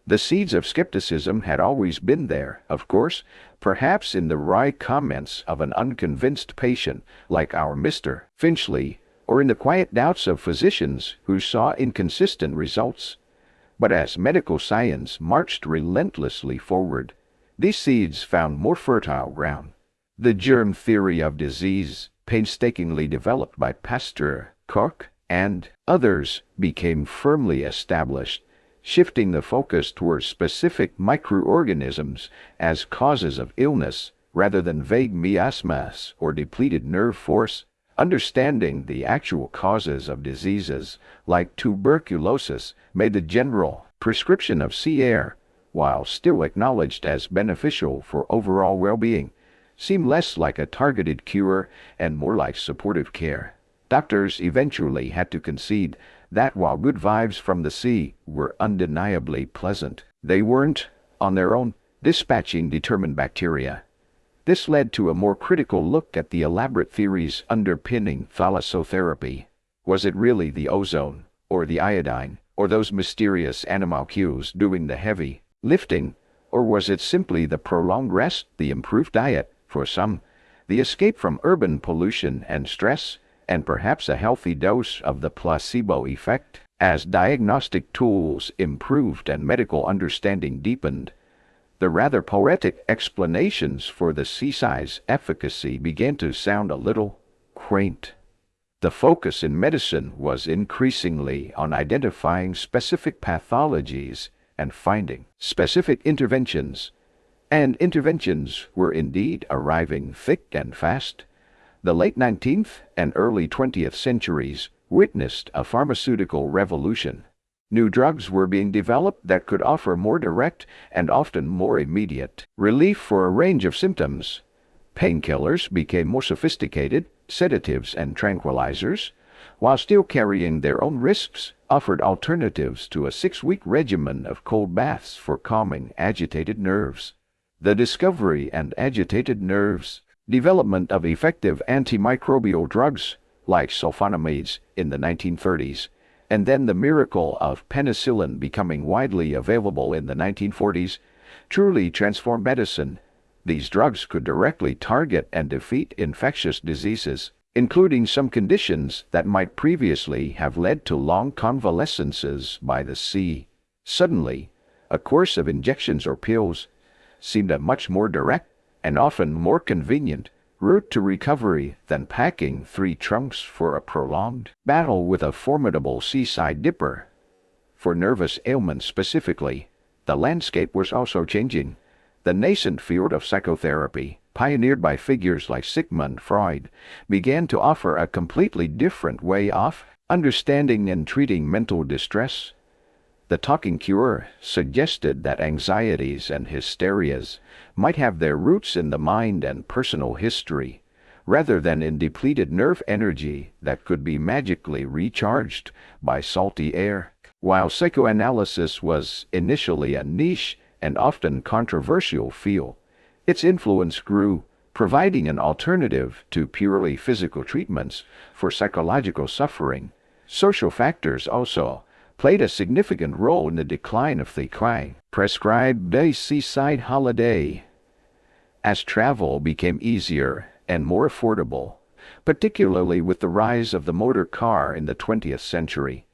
The seeds of skepticism had always been there, of course, perhaps in the wry comments of an unconvinced patient like our Mr. Finchley, or in the quiet doubts of physicians who saw inconsistent results. But as medical science marched relentlessly forward, these seeds found more fertile ground. The germ theory of disease, painstakingly developed by Pasteur, Koch, and others, became firmly established, shifting the focus towards specific microorganisms as causes of illness rather than vague miasmas or depleted nerve force. Understanding the actual causes of diseases like tuberculosis made the general prescription of sea air, while still acknowledged as beneficial for overall well-being, seem less like a targeted cure and more like supportive care. Doctors eventually had to concede that while good vibes from the sea were undeniably pleasant, they weren't, on their own, dispatching determined bacteria. This led to a more critical look at the elaborate theories underpinning thalassotherapy. Was it really the ozone, or the iodine, or those mysterious animalcules doing the heavy lifting, or was it simply the prolonged rest, the improved diet, for some, the escape from urban pollution and stress, and perhaps a healthy dose of the placebo effect? As diagnostic tools improved and medical understanding deepened, the rather poetic explanations for the seaside's efficacy began to sound a little quaint. The focus in medicine was increasingly on identifying specific pathologies and finding specific interventions, and interventions were indeed arriving thick and fast. The late 19th and early 20th centuries witnessed a pharmaceutical revolution. New drugs were being developed that could offer more direct and often more immediate relief for a range of symptoms. Painkillers became more sophisticated, sedatives and tranquilizers, while still carrying their own risks, offered alternatives to a 6-week regimen of cold baths for calming agitated nerves. The discovery and agitated nerves, development of effective antimicrobial drugs like sulfonamides in the 1930s, and then the miracle of penicillin becoming widely available in the 1940s, truly transformed medicine. These drugs could directly target and defeat infectious diseases, including some conditions that might previously have led to long convalescences by the sea. Suddenly, a course of injections or pills seemed a much more direct and often more convenient route to recovery than packing 3 trunks for a prolonged battle with a formidable seaside dipper. For nervous ailments specifically, the landscape was also changing. The nascent field of psychotherapy, pioneered by figures like Sigmund Freud, began to offer a completely different way of understanding and treating mental distress. The talking cure suggested that anxieties and hysterias might have their roots in the mind and personal history, rather than in depleted nerve energy that could be magically recharged by salty air. While psychoanalysis was initially a niche and often controversial field, its influence grew, providing an alternative to purely physical treatments for psychological suffering. Social factors also played a significant role in the decline of the prescribed seaside holiday. As travel became easier and more affordable, particularly with the rise of the motor car in the 20th century,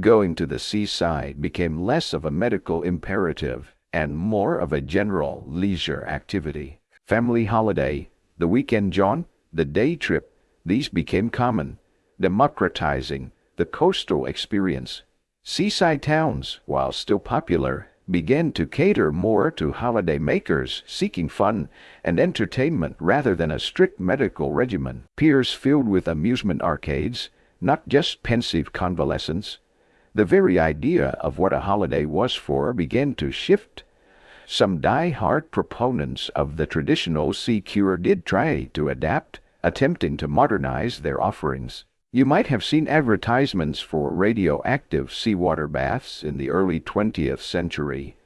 going to the seaside became less of a medical imperative and more of a general leisure activity. Family holiday, the weekend jaunt, the day trip, these became common, democratizing the coastal experience. Seaside towns, while still popular, began to cater more to holiday makers seeking fun and entertainment rather than a strict medical regimen. Piers filled with amusement arcades, not just pensive convalescents. The very idea of what a holiday was for began to shift. Some die-hard proponents of the traditional sea cure did try to adapt, attempting to modernize their offerings. You might have seen advertisements for radioactive seawater baths in the early 20th century.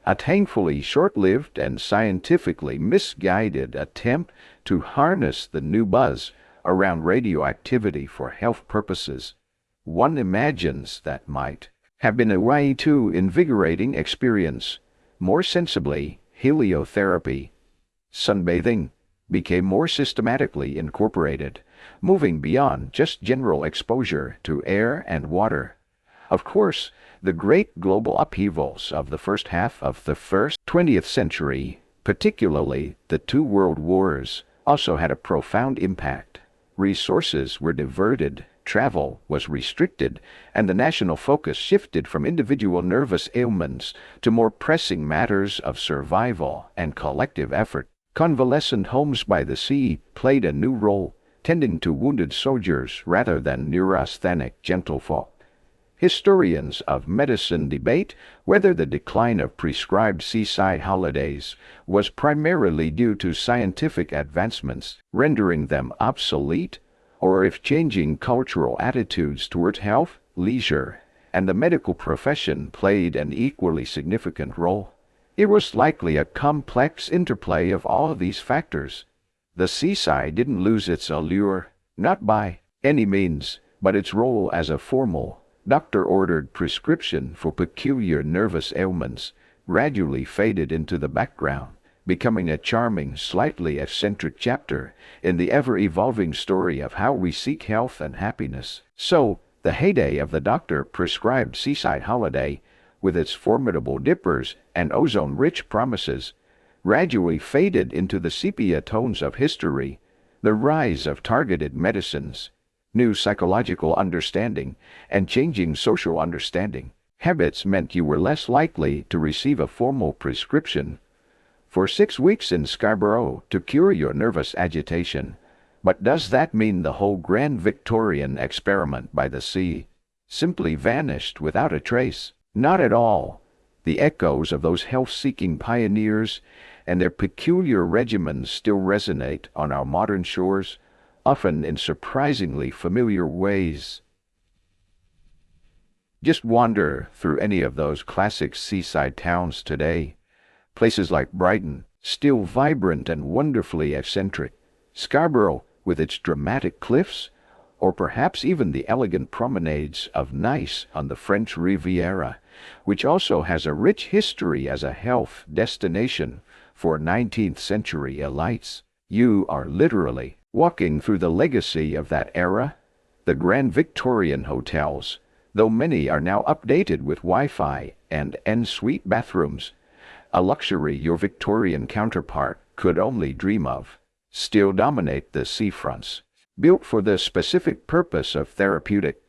A thankfully short-lived and scientifically misguided attempt to harness the new buzz around radioactivity for health purposes. One imagines that might have been a way too invigorating experience. More sensibly, heliotherapy, sunbathing, became more systematically incorporated, moving beyond just general exposure to air and water. Of course, the great global upheavals of the first half of the 20th century, particularly the 2 world wars, also had a profound impact. Resources were diverted, travel was restricted, and the national focus shifted from individual nervous ailments to more pressing matters of survival and collective effort. Convalescent homes by the sea played a new role, tending to wounded soldiers rather than neurasthenic gentlefolk. Historians of medicine debate whether the decline of prescribed seaside holidays was primarily due to scientific advancements, rendering them obsolete, or if changing cultural attitudes towards health, leisure, and the medical profession played an equally significant role. It was likely a complex interplay of all of these factors. The seaside didn't lose its allure, not by any means, but its role as a formal, doctor-ordered prescription for peculiar nervous ailments gradually faded into the background, becoming a charming, slightly eccentric chapter in the ever-evolving story of how we seek health and happiness. So, the heyday of the doctor-prescribed seaside holiday, with its formidable dippers and ozone-rich promises, gradually faded into the sepia tones of history. The rise of targeted medicines, new psychological understanding, and changing social understanding habits meant you were less likely to receive a formal prescription for 6 weeks in Scarborough to cure your nervous agitation. But does that mean the whole grand Victorian experiment by the sea simply vanished without a trace? Not at all. The echoes of those health-seeking pioneers and their peculiar regimens still resonate on our modern shores, often in surprisingly familiar ways. Just wander through any of those classic seaside towns today. Places like Brighton, still vibrant and wonderfully eccentric, Scarborough with its dramatic cliffs, or perhaps even the elegant promenades of Nice on the French Riviera, which also has a rich history as a health destination for 19th century elites. You are literally walking through the legacy of that era. The Grand Victorian hotels, though many are now updated with Wi-Fi and en-suite bathrooms, a luxury your Victorian counterpart could only dream of, still dominate the seafronts. Built for the specific purpose of therapeutic,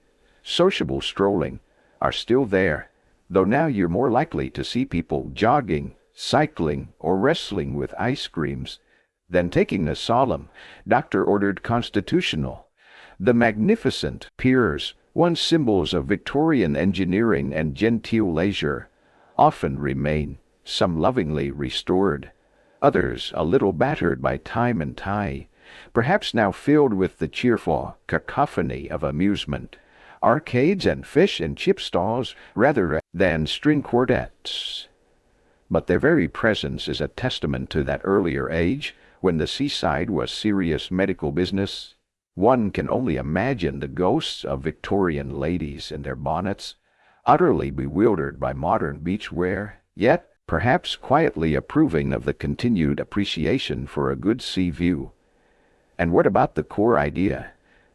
sociable strolling, are still there, though now you're more likely to see people jogging, cycling, or wrestling with ice creams than taking a solemn, doctor-ordered constitutional. The magnificent piers, once symbols of Victorian engineering and genteel leisure, often remain, some lovingly restored, others a little battered by time and tide, perhaps now filled with the cheerful cacophony of amusement, arcades and fish and chip stalls rather than string quartets. But their very presence is a testament to that earlier age, when the seaside was serious medical business. One can only imagine the ghosts of Victorian ladies in their bonnets, utterly bewildered by modern beach wear, yet perhaps quietly approving of the continued appreciation for a good sea view. And what about the core idea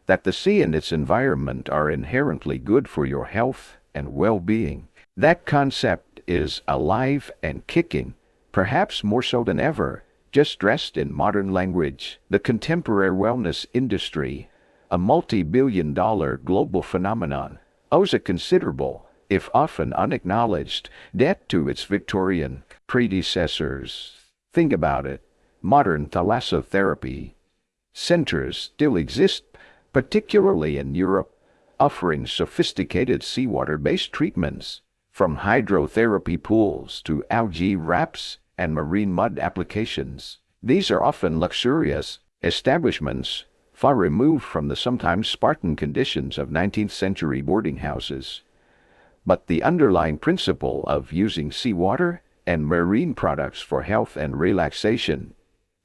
that the sea and its environment are inherently good for your health and well-being? That concept is alive and kicking, perhaps more so than ever, just dressed in modern language. The contemporary wellness industry, a multi-billion-dollar global phenomenon, owes a considerable, if often unacknowledged, debt to its Victorian predecessors. Think about it. Modern thalassotherapy centers still exist, particularly in Europe, offering sophisticated seawater-based treatments, from hydrotherapy pools to algae wraps and marine mud applications. These are often luxurious establishments, far removed from the sometimes Spartan conditions of 19th century boarding houses. But the underlying principle of using seawater and marine products for health and relaxation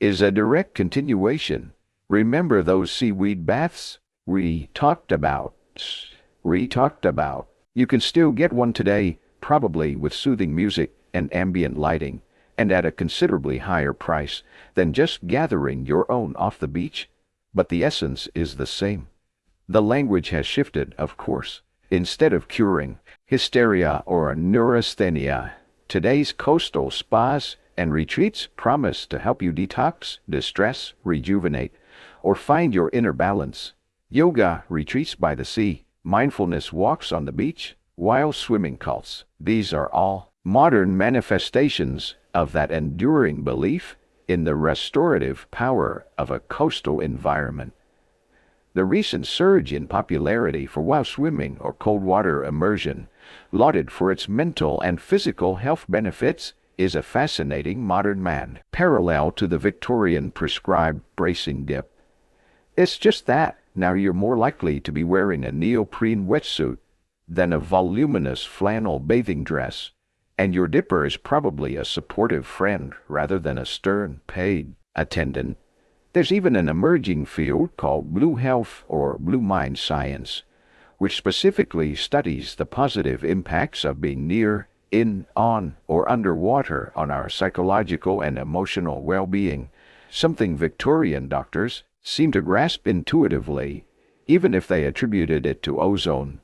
is a direct continuation. Remember those seaweed baths we talked about? You can still get one today, probably with soothing music and ambient lighting, and at a considerably higher price than just gathering your own off the beach. But the essence is the same. The language has shifted, of course. Instead of curing hysteria or neurasthenia, today's coastal spas and retreats promise to help you detox, distress, rejuvenate, or find your inner balance. Yoga retreats by the sea, mindfulness walks on the beach, wild swimming cults. These are all modern manifestations of that enduring belief in the restorative power of a coastal environment. The recent surge in popularity for wild swimming or cold water immersion, lauded for its mental and physical health benefits, is a fascinating modern man, parallel to the Victorian prescribed bracing dip. It's just that now you're more likely to be wearing a neoprene wetsuit than a voluminous flannel bathing dress, and your dipper is probably a supportive friend rather than a stern, paid attendant. There's even an emerging field called Blue Health or Blue Mind Science, which specifically studies the positive impacts of being near, in, on, or underwater on our psychological and emotional well-being, something Victorian doctors seem to grasp intuitively, even if they attributed it to ozone.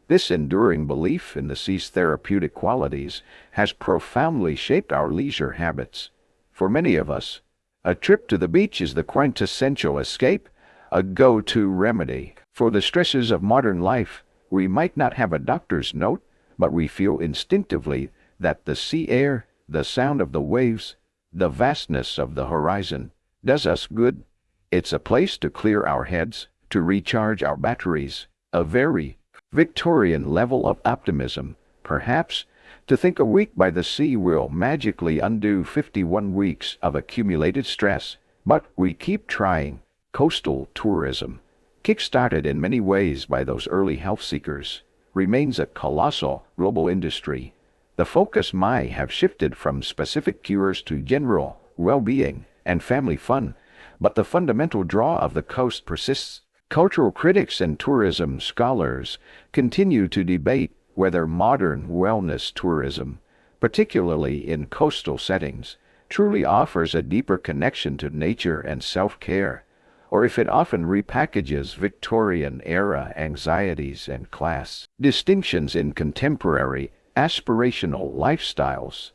This enduring belief in the sea's therapeutic qualities has profoundly shaped our leisure habits. For many of us, a trip to the beach is the quintessential escape, a go-to remedy. For the stresses of modern life, we might not have a doctor's note, but we feel instinctively that the sea air, the sound of the waves, the vastness of the horizon, does us good. It's a place to clear our heads, to recharge our batteries, a very Victorian level of optimism, perhaps, to think a week by the sea will magically undo 51 weeks of accumulated stress. But we keep trying. Coastal tourism, kick-started in many ways by those early health seekers, remains a colossal global industry. The focus might have shifted from specific cures to general well-being and family fun, but the fundamental draw of the coast persists. Cultural critics and tourism scholars continue to debate whether modern wellness tourism, particularly in coastal settings, truly offers a deeper connection to nature and self-care, or if it often repackages Victorian-era anxieties and class distinctions in contemporary, aspirational lifestyles.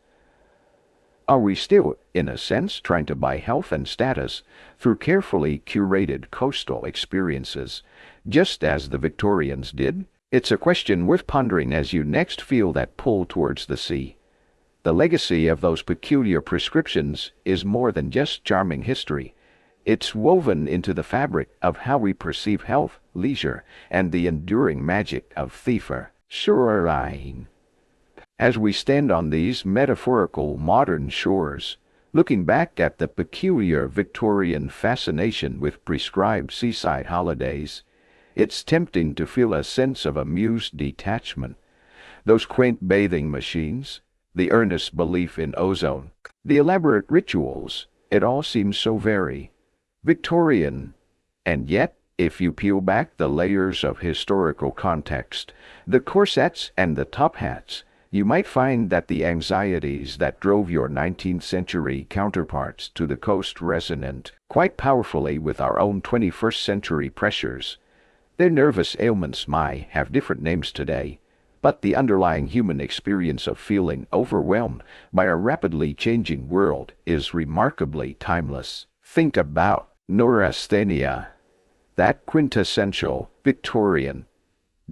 Are we still, in a sense, trying to buy health and status through carefully curated coastal experiences, just as the Victorians did? It's a question worth pondering as you next feel that pull towards the sea. The legacy of those peculiar prescriptions is more than just charming history. It's woven into the fabric of how we perceive health, leisure, and the enduring magic of thiefer shoreline. As we stand on these metaphorical modern shores, looking back at the peculiar Victorian fascination with prescribed seaside holidays, it's tempting to feel a sense of amused detachment. Those quaint bathing machines, the earnest belief in ozone, the elaborate rituals, it all seems so very Victorian. And yet, if you peel back the layers of historical context, the corsets and the top hats, you might find that the anxieties that drove your 19th century counterparts to the coast resonate quite powerfully with our own 21st century pressures. Their nervous ailments might have different names today, but the underlying human experience of feeling overwhelmed by a rapidly changing world is remarkably timeless. Think about neurasthenia, that quintessential Victorian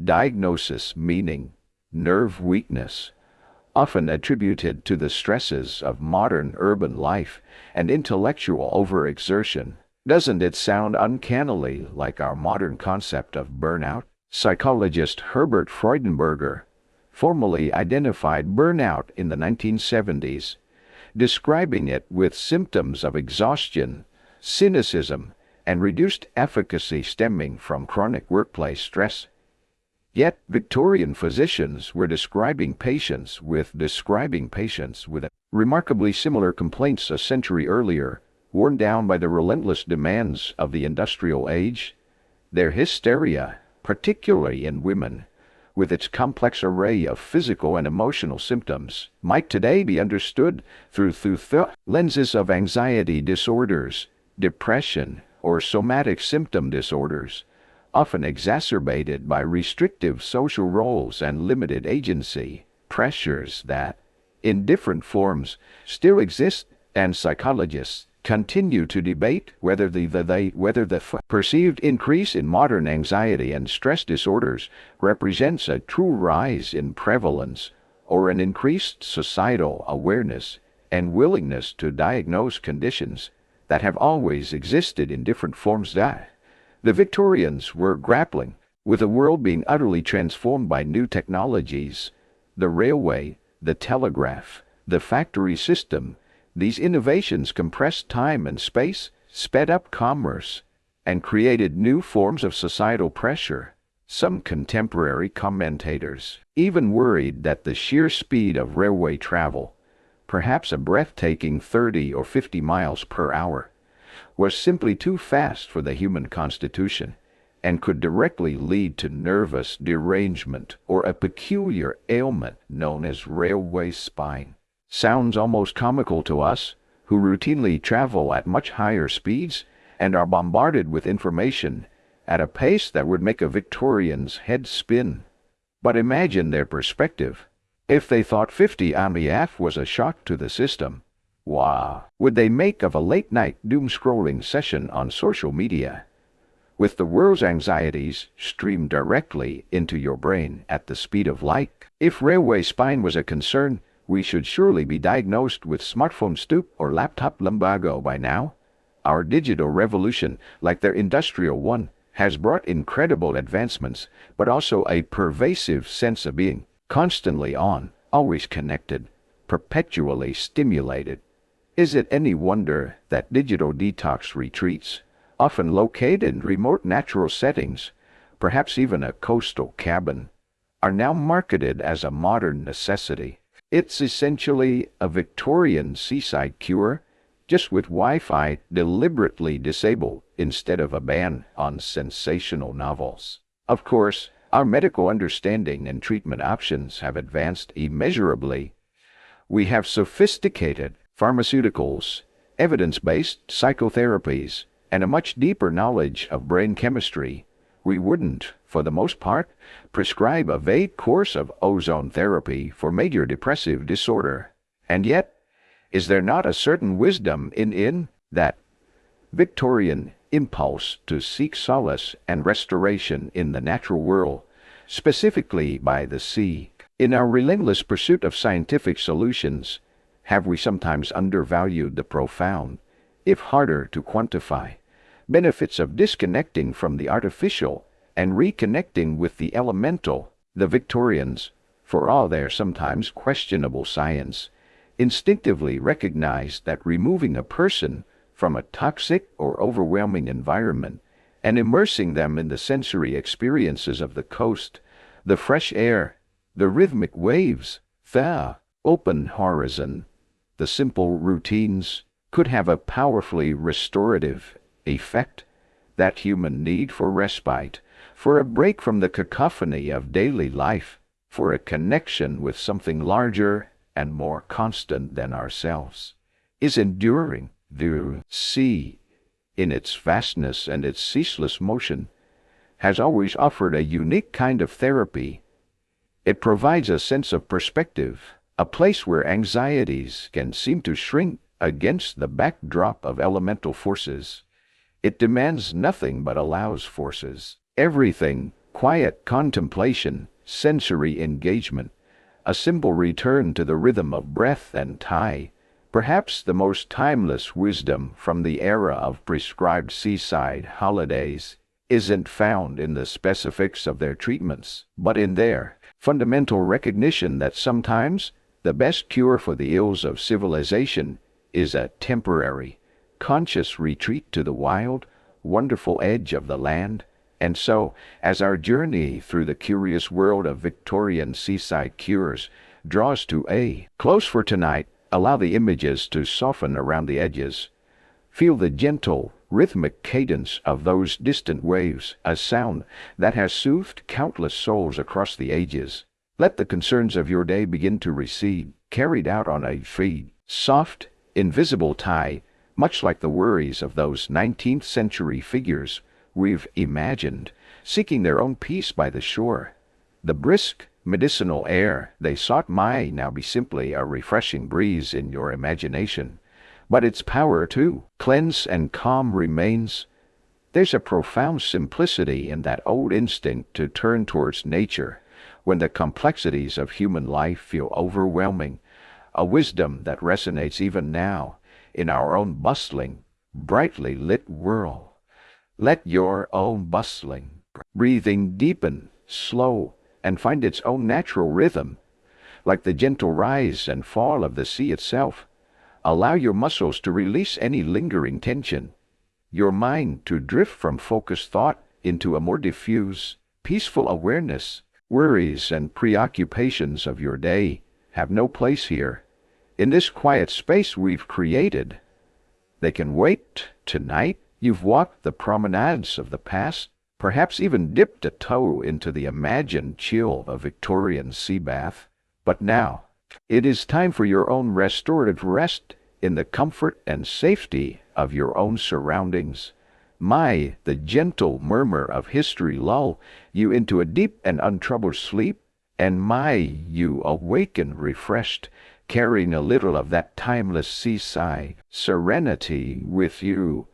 diagnosis, meaning nerve weakness, often attributed to the stresses of modern urban life and intellectual overexertion. Doesn't it sound uncannily like our modern concept of burnout? Psychologist Herbert Freudenberger formally identified burnout in the 1970s, describing it with symptoms of exhaustion, cynicism, and reduced efficacy stemming from chronic workplace stress. Yet Victorian physicians were describing patients with remarkably similar complaints a century earlier, worn down by the relentless demands of the industrial age. Their hysteria, particularly in women, with its complex array of physical and emotional symptoms, might today be understood through the lenses of anxiety disorders, depression, or somatic symptom disorders, often exacerbated by restrictive social roles and limited agency pressures that, in different forms, still exist, and psychologists continue to debate whether the perceived increase in modern anxiety and stress disorders represents a true rise in prevalence or an increased societal awareness and willingness to diagnose conditions that have always existed in different forms. The Victorians were grappling with a world being utterly transformed by new technologies, the railway, the telegraph, the factory system. These innovations compressed time and space, sped up commerce, and created new forms of societal pressure. Some contemporary commentators even worried that the sheer speed of railway travel, perhaps a breathtaking 30 or 50 miles per hour, was simply too fast for the human constitution and could directly lead to nervous derangement or a peculiar ailment known as railway spine. Sounds almost comical to us, who routinely travel at much higher speeds and are bombarded with information at a pace that would make a Victorian's head spin. But imagine their perspective. If they thought 50 mph was a shock to the system, what would they make of a late-night doom-scrolling session on social media, with the world's anxieties streamed directly into your brain at the speed of light? If railway spine was a concern, we should surely be diagnosed with smartphone stoop or laptop lumbago by now. Our digital revolution, like their industrial one, has brought incredible advancements, but also a pervasive sense of being constantly on, always connected, perpetually stimulated. Is it any wonder that digital detox retreats, often located in remote natural settings, perhaps even a coastal cabin, are now marketed as a modern necessity. It's essentially a Victorian seaside cure, just with Wi-Fi deliberately disabled instead of a ban on sensational novels. Of course, our medical understanding and treatment options have advanced immeasurably. We have sophisticated pharmaceuticals, evidence-based psychotherapies, and a much deeper knowledge of brain chemistry. We wouldn't, for the most part, prescribe a vague course of ozone therapy for major depressive disorder. And yet, is there not a certain wisdom in that Victorian impulse to seek solace and restoration in the natural world, specifically by the sea? In our relentless pursuit of scientific solutions, have we sometimes undervalued the profound, if harder to quantify, benefits of disconnecting from the artificial and reconnecting with the elemental? The Victorians, for all their sometimes questionable science, instinctively recognized that removing a person from a toxic or overwhelming environment and immersing them in the sensory experiences of the coast, the fresh air, the rhythmic waves, the open horizon, the simple routines, could have a powerfully restorative effect. That human need for respite, for a break from the cacophony of daily life, for a connection with something larger and more constant than ourselves, is enduring. The sea, in its vastness and its ceaseless motion, has always offered a unique kind of therapy. It provides a sense of perspective, a place where anxieties can seem to shrink against the backdrop of elemental forces. It demands nothing but allows forces. Everything, quiet contemplation, sensory engagement, a simple return to the rhythm of breath and tide. Perhaps the most timeless wisdom from the era of prescribed seaside holidays isn't found in the specifics of their treatments, but in their fundamental recognition that sometimes the best cure for the ills of civilization is a temporary, conscious retreat to the wild, wonderful edge of the land. And so, as our journey through the curious world of Victorian seaside cures draws to a close for tonight, allow the images to soften around the edges. Feel the gentle, rhythmic cadence of those distant waves, a sound that has soothed countless souls across the ages. Let the concerns of your day begin to recede, carried out on a free, soft, invisible tide, much like the worries of those 19th century figures we've imagined, seeking their own peace by the shore. The brisk, medicinal air they sought might now be simply a refreshing breeze in your imagination, but its power to cleanse and calm remains. There's a profound simplicity in that old instinct to turn towards nature when the complexities of human life feel overwhelming, a wisdom that resonates even now in our own bustling, brightly lit world. Let your own bustling breathing deepen, slow, and find its own natural rhythm, like the gentle rise and fall of the sea itself. Allow your muscles to release any lingering tension, your mind to drift from focused thought into a more diffuse, peaceful awareness. Worries and preoccupations of your day have no place here. In this quiet space we've created, they can wait. Tonight, you've walked the promenades of the past, perhaps even dipped a toe into the imagined chill of a Victorian sea bath. But now, it is time for your own restorative rest in the comfort and safety of your own surroundings. The gentle murmur of history lull you into a deep and untroubled sleep, and you awaken refreshed, carrying a little of that timeless seaside serenity with you.